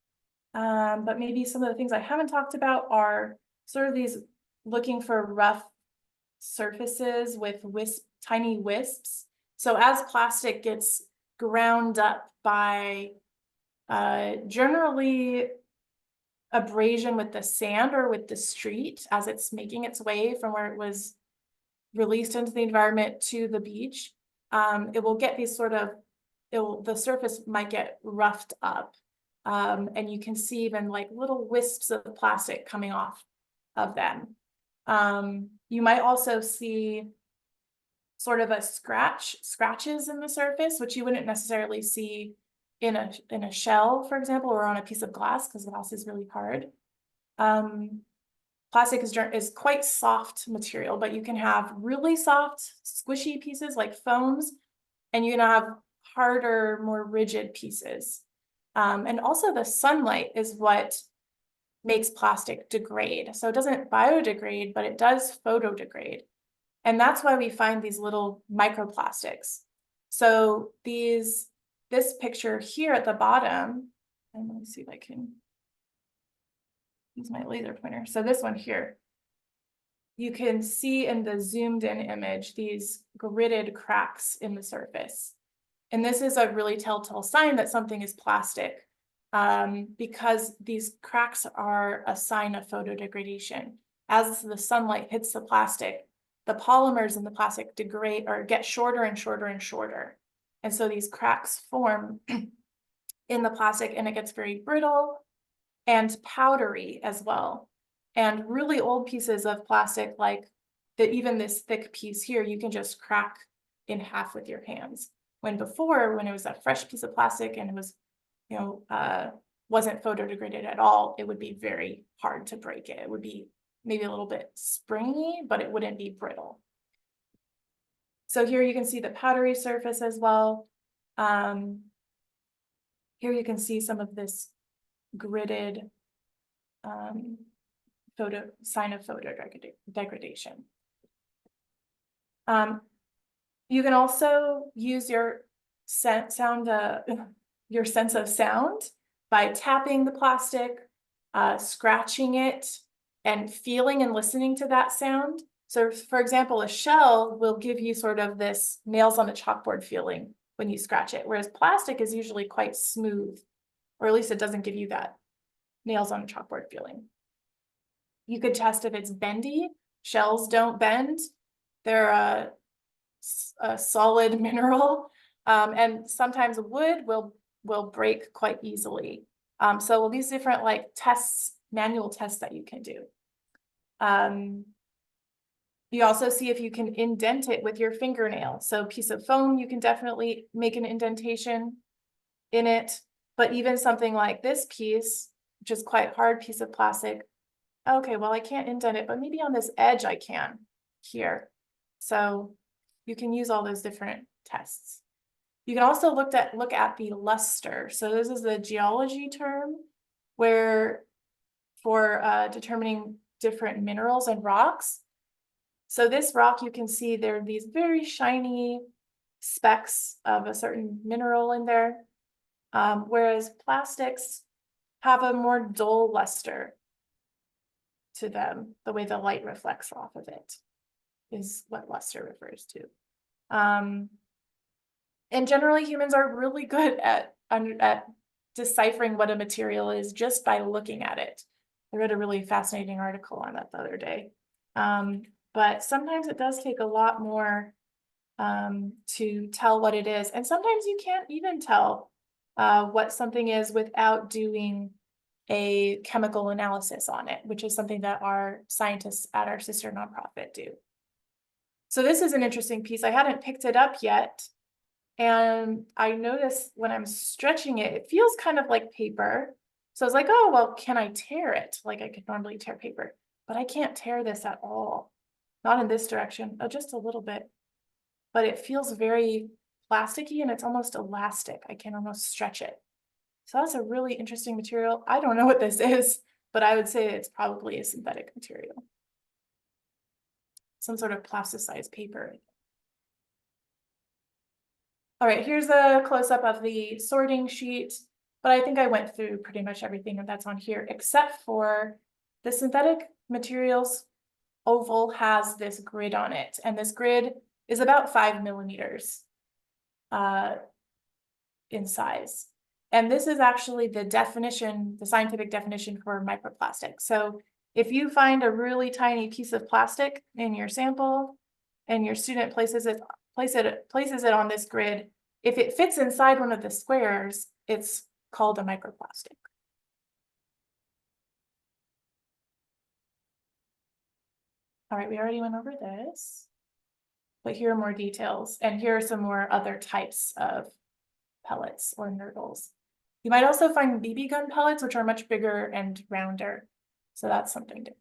but maybe some of the things I haven't talked about are sort of these looking for rough surfaces with tiny wisps. So as plastic gets ground up by generally abrasion with the sand or with the street as it's making its way from where it was released into the environment to the beach, it will get these sort of, the surface might get roughed up. And you can see even like little wisps of plastic coming off of them. You might also see sort of scratches in the surface, which you wouldn't necessarily see in a shell, for example, or on a piece of glass, because glass is really hard. Plastic is quite soft material, but you can have really soft, squishy pieces like foams, and you can have harder, more rigid pieces. And also the sunlight is what makes plastic degrade. So it doesn't biodegrade, but it does photodegrade. And that's why we find these little microplastics. So this picture here at the bottom, and let me see if I can use my laser pointer. So this one here, you can see in the zoomed in image, these gridded cracks in the surface. And this is a really telltale sign that something is plastic, because these cracks are a sign of photodegradation. As the sunlight hits the plastic, the polymers in the plastic degrade or get shorter and shorter and shorter. And so these cracks form in the plastic, and it gets very brittle and powdery as well. And really old pieces of plastic, like even this thick piece here, you can just crack in half with your hands. When before, when it was a fresh piece of plastic and it was, wasn't photodegraded at all, it would be very hard to break it. It would be maybe a little bit springy, but it wouldn't be brittle. So here you can see the powdery surface as well. Here you can see some of this gridded sign of photodegradation. You can also use your sense of sound by tapping the plastic, scratching it, and feeling and listening to that sound. So for example, a shell will give you sort of this nails on a chalkboard feeling when you scratch it, whereas plastic is usually quite smooth, or at least it doesn't give you that nails on a chalkboard feeling. You could test if it's bendy. Shells don't bend. They're a solid mineral, and sometimes wood will break quite easily. So these different like tests, manual tests that you can do. You also see if you can indent it with your fingernail. So a piece of foam, you can definitely make an indentation in it, but even something like this piece, which is quite hard piece of plastic. Okay, well, I can't indent it, but maybe on this edge I can here. So you can use all those different tests. You can also look at the luster. So this is the geology term where for determining different minerals and rocks. So this rock, you can see there are these very shiny specks of a certain mineral in there, whereas plastics have a more dull luster to them. The way the light reflects off of it is what luster refers to. And generally humans are really good at deciphering what a material is just by looking at it. I read a really fascinating article on that the other day. But sometimes it does take a lot more to tell what it is. And sometimes you can't even tell what something is without doing a chemical analysis on it, which is something that our scientists at our sister nonprofit do. So this is an interesting piece. I hadn't picked it up yet. And I noticed when I'm stretching it, it feels kind of like paper. So I was like, oh, well, can I tear it? Like I could normally tear paper, but I can't tear this at all. Not in this direction, just a little bit. But it feels very plasticky and it's almost elastic. I can almost stretch it. So that's a really interesting material. I don't know what this is, but I would say it's probably a synthetic material. Some sort of plasticized paper. All right, here's a close-up of the sorting sheet, but I think I went through pretty much everything that's on here, except for the synthetic materials oval has this grid on it, and this grid is about 5 millimeters in size. And this is actually the definition, the scientific definition for microplastic. So if you find a really tiny piece of plastic in your sample and your student places it on this grid, if it fits inside one of the squares, it's called a microplastic. All right, we already went over this, but here are more details, and here are some more other types of pellets or nurdles. You might also find BB gun pellets, which are much bigger and rounder. So that's something different.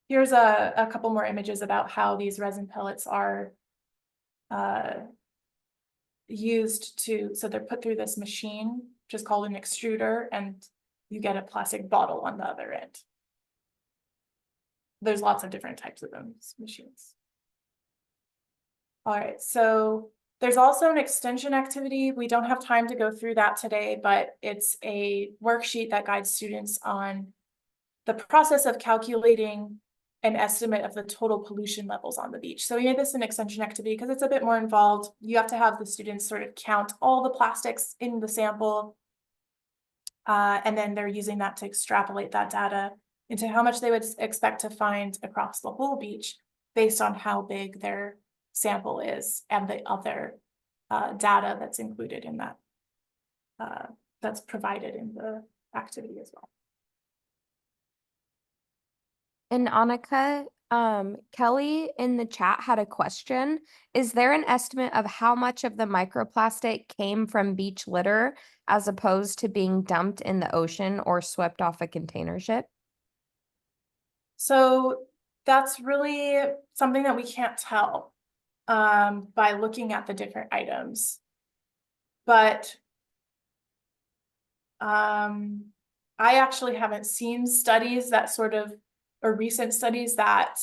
Here's a couple more images about how these resin pellets are used to, so they're put through this machine, which is called an extruder, and you get a plastic bottle on the other end. There's lots of different types of those machines. All right, so there's also an extension activity. We don't have time to go through that today, but it's a worksheet that guides students on the process of calculating an estimate of the total pollution levels on the beach. So we made this an extension activity because it's a bit more involved. You have to have the students sort of count all the plastics in the sample, and then they're using that to extrapolate that data into how much they would expect to find across the whole beach based on how big their sample is and the other data that's included in that, that's provided in the activity as well. And Annika, Kelly in the chat had a question. Is there an estimate of how much of the microplastic came from beach litter as opposed to being dumped in the ocean or swept off a container ship? So that's really something that we can't tell by looking at the different items. But I actually haven't seen studies that sort of, or recent studies that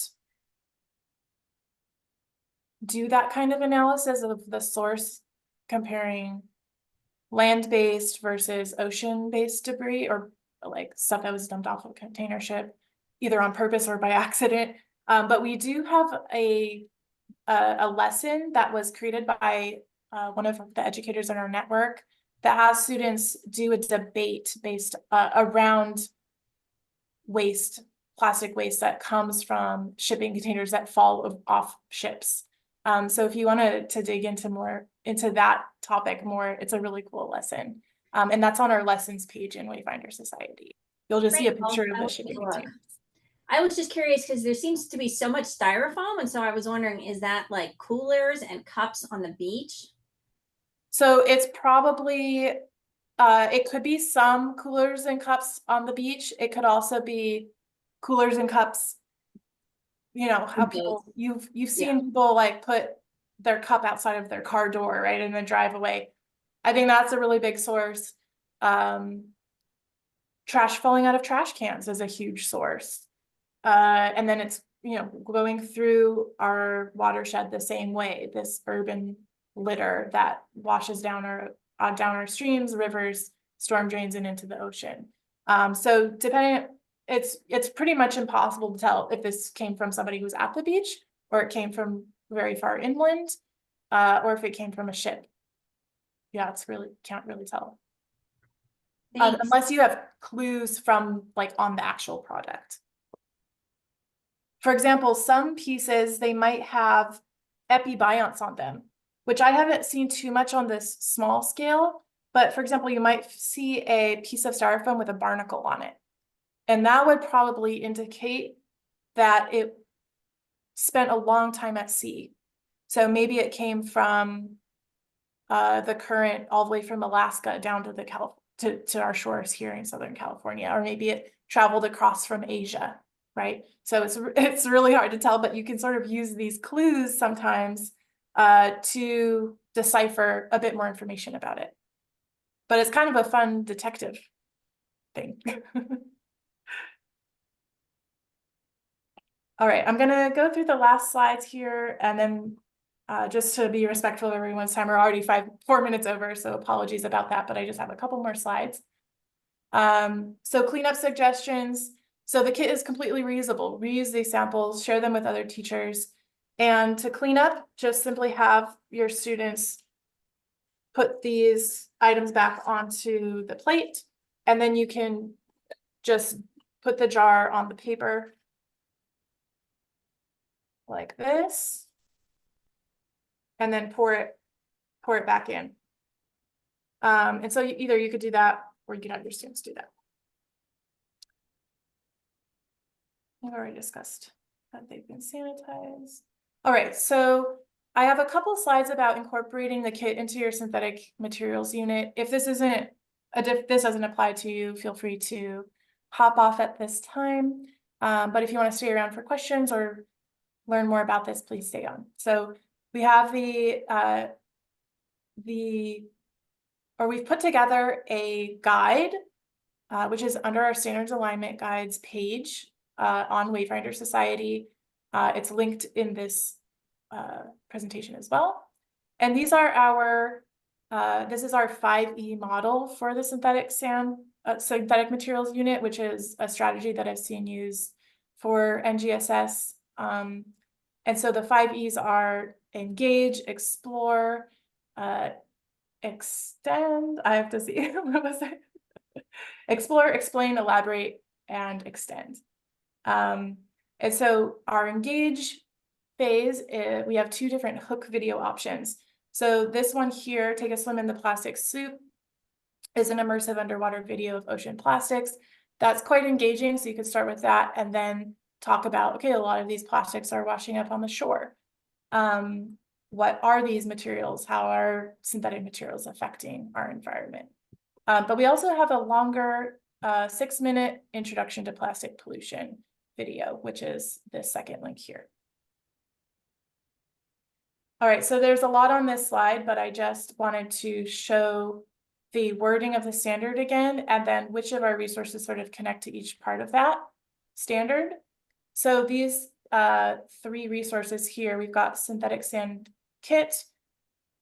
do that kind of analysis of the source, comparing land-based versus ocean-based debris, or like stuff that was dumped off of a container ship, either on purpose or by accident. But we do have a lesson that was created by one of the educators in our network that has students do a debate based around waste, plastic waste that comes from shipping containers that fall off ships. So if you want to dig into more into that topic more, it's a really cool lesson. And that's on our lessons page in Wayfinder Society. You'll just see a picture of the shipping container. I was just curious because there seems to be so much styrofoam, and so I was wondering, is that like coolers and cups on the beach? So it's probably, it could be some coolers and cups on the beach. It could also be coolers and cups. You know, how Okay. people, you've seen people like put their cup outside of their car door, right, and then drive away. I think that's a really big source. Trash falling out of trash cans is a huge source. And then it's, you know, going through our watershed the same way, this urban litter that washes down our streams, rivers, storm drains, and into the ocean. So depending, it's pretty much impossible to tell if this came from somebody who's at the beach, or it came from very far inland, or if it came from a ship. Yeah, it's really, can't really tell. Thanks. Unless you have clues from like on the actual product. For example, some pieces, they might have epibionts on them, which I haven't seen too much on this small scale. But for example, you might see a piece of styrofoam with a barnacle on it. And that would probably indicate that it spent a long time at sea. So maybe it came from the current all the way from Alaska down to to our shores here in Southern California, or maybe it traveled across from Asia, right? So it's really hard to tell, but you can sort of use these clues sometimes to decipher a bit more information about it. But it's kind of a fun detective thing. All right, I'm gonna go through the last slides here, and then just to be respectful of everyone's time, we're already 4 minutes over, so apologies about that, but I just have a couple more slides. So cleanup suggestions. So the kit is completely reusable. Reuse these samples, share them with other teachers. And to clean up, just simply have your students put these items back onto the plate, and then you can just put the jar on the paper like this, and then pour it back in. And so either you could do that, or you could have your students do that. I've already discussed that they've been sanitized. All right, so I have a couple slides about incorporating the kit into your synthetic materials unit. If this doesn't apply to you, feel free to hop off at this time. But if you want to stay around for questions or learn more about this, please stay on. So we have we've put together a guide, which is under our standards alignment guides page on Wayfinder Society. It's linked in this presentation as well. And these are our, this is our 5E model for the synthetic materials unit, which is a strategy that I've seen used for NGSS. And so the 5Es are engage, explore, extend, I have to see, what was it? Explore, explain, elaborate, and extend. And so our engage phase, we have 2 different hook video options. So this one here, Take a Swim in the Plastic Soup, is an immersive underwater video of ocean plastics. That's quite engaging, so you could start with that and then talk about, okay, a lot of these plastics are washing up on the shore. What are these materials? How are synthetic materials affecting our environment? But we also have a longer 6-minute introduction to plastic pollution video, which is this second link here. All right, so there's a lot on this slide, but I just wanted to show the wording of the standard again, and then which of our resources sort of connect to each part of that standard. So these 3 resources here, we've got Synthetic Sand Kit,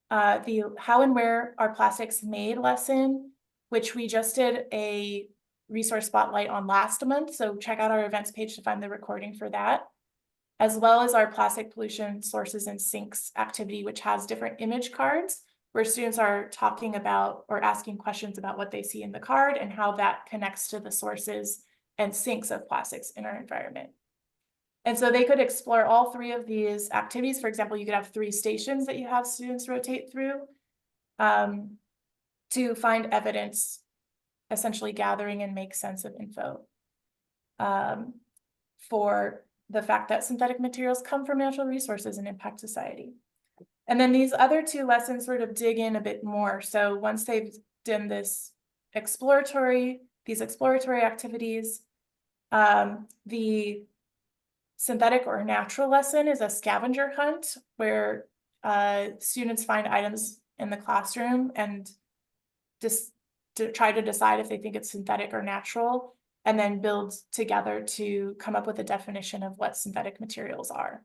the How and Where Are Plastics Made lesson, which we just did a resource spotlight on last month. So check out our events page to find the recording for that, as well as our plastic pollution sources and sinks activity, which has different image cards where students are talking about or asking questions about what they see in the card and how that connects to the sources and sinks of plastics in our environment. And so they could explore all 3 of these activities. For example, you could have 3 stations that you have students rotate through to find evidence, essentially gathering and make sense of info for the fact that synthetic materials come from natural resources and impact society. And then these other two lessons sort of dig in a bit more. So once they've done these exploratory activities, the synthetic or natural lesson is a scavenger hunt where students find items in the classroom and just to try to decide if they think it's synthetic or natural, and then build together to come up with a definition of what synthetic materials are.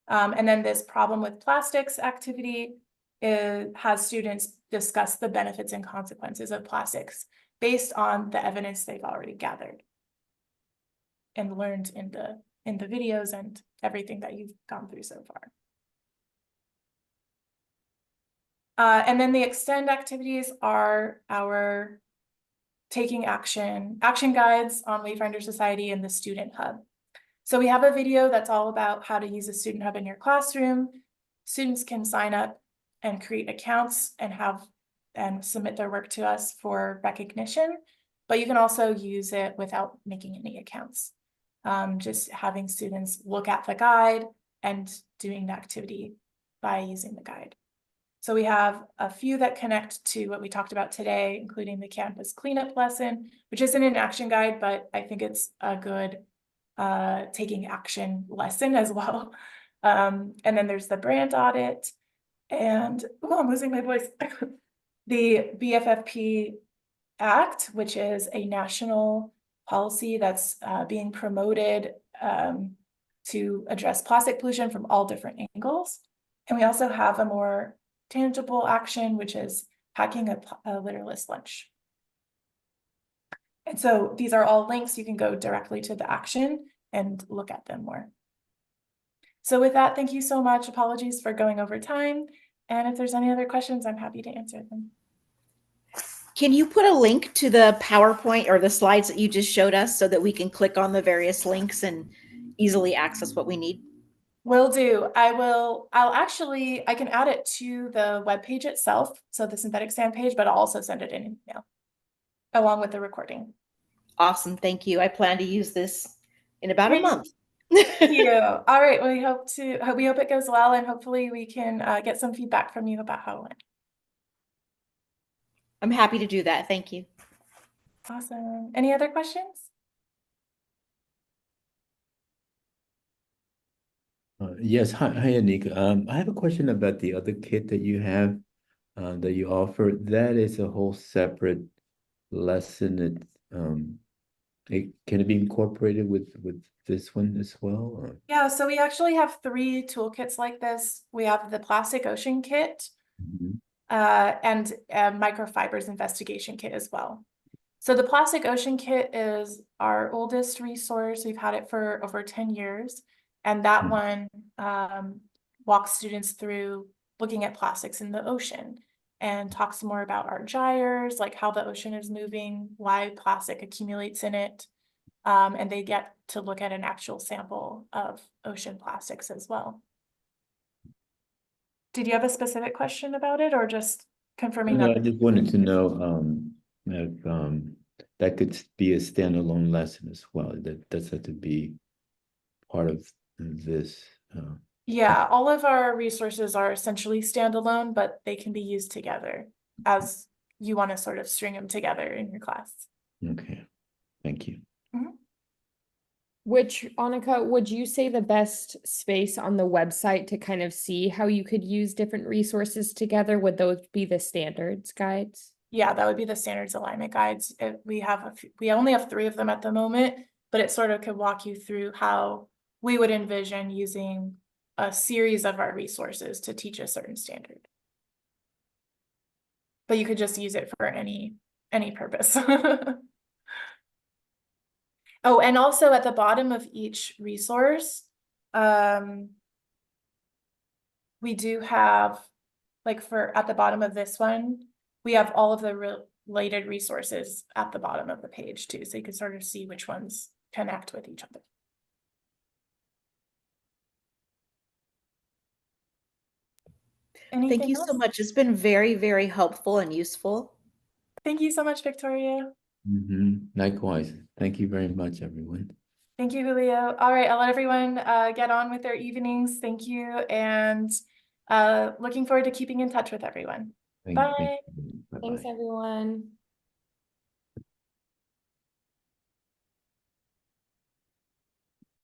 And then this problem with plastics activity has students discuss the benefits and consequences of plastics based on the evidence they've already gathered and learned in the videos and everything that you've gone through so far. And then the extend activities are our taking action guides on Wayfinder Society and the Student Hub. So we have a video that's all about how to use a Student Hub in your classroom. Students can sign up and create accounts and submit their work to us for recognition, but you can also use it without making any accounts. Just having students look at the guide and doing the activity by using the guide. So we have a few that connect to what we talked about today, including the campus cleanup lesson, which isn't an action guide, but I think it's a good taking action lesson as well. And then there's the brand audit and, oh, I'm losing my voice. The BFFP Act, which is a national policy that's being promoted to address plastic pollution from all different angles. And we also have a more tangible action, which is packing a litterless lunch. And so these are all links. You can go directly to the action and look at them more. So with that, thank you so much. Apologies for going over time. And if there's any other questions, I'm happy to answer them. Can you put a link to the PowerPoint or the slides that you just showed us so that we can click on the various links and easily access what we need? Will do. I can add it to the web page itself. So the synthetic sand page, but I'll also send it in an email along with the recording. Awesome. Thank you. I plan to use this in about a Great. month. Thank you. All right. We hope it goes well, and hopefully we can get some feedback from you about how it went. I'm happy to do that. Thank you. Awesome. Any other questions? Yes, hi, Anika. I have a question about the other kit that you have that you offer. That is a whole separate lesson. Can it be incorporated with this one as well? Or? Yeah, so we actually have 3 toolkits like this. We have the plastic ocean kit and a microfibers investigation kit as well. So the plastic ocean kit is our oldest resource. We've had it for over 10 years. And that one walks students through looking at plastics in the ocean and talks more about our gyres, like how the ocean is moving, why plastic accumulates in it. And they get to look at an actual sample of ocean plastics as well. Did you have a specific question about it, or just confirming No, that? I just wanted to know if that could be a standalone lesson as well. That does have to be part of this. Yeah, all of our resources are essentially standalone, but they can be used together as you want to sort of string them together in your class. Okay, thank you. Which, Annika, would you say the best space on the website to kind of see how you could use different resources together? Would those be the standards guides? Yeah, that would be the standards alignment guides. We only have 3 of them at the moment, but it sort of could walk you through how we would envision using a series of our resources to teach a certain standard. But you could just use it for any purpose. Oh, and also at the bottom of each resource, we do have, like at the bottom of this one, we have all of the related resources at the bottom of the page too. So you can sort of see which ones connect with each other. Anything Thank you else? so much. It's been very, very helpful and useful. Thank you so much, Victoria. Likewise. Thank you very much, everyone. Thank you, Julio. All right, I'll let everyone get on with their evenings. Thank you. And looking forward to keeping in touch with everyone. Thank Bye. you. Thanks, Bye-bye. everyone.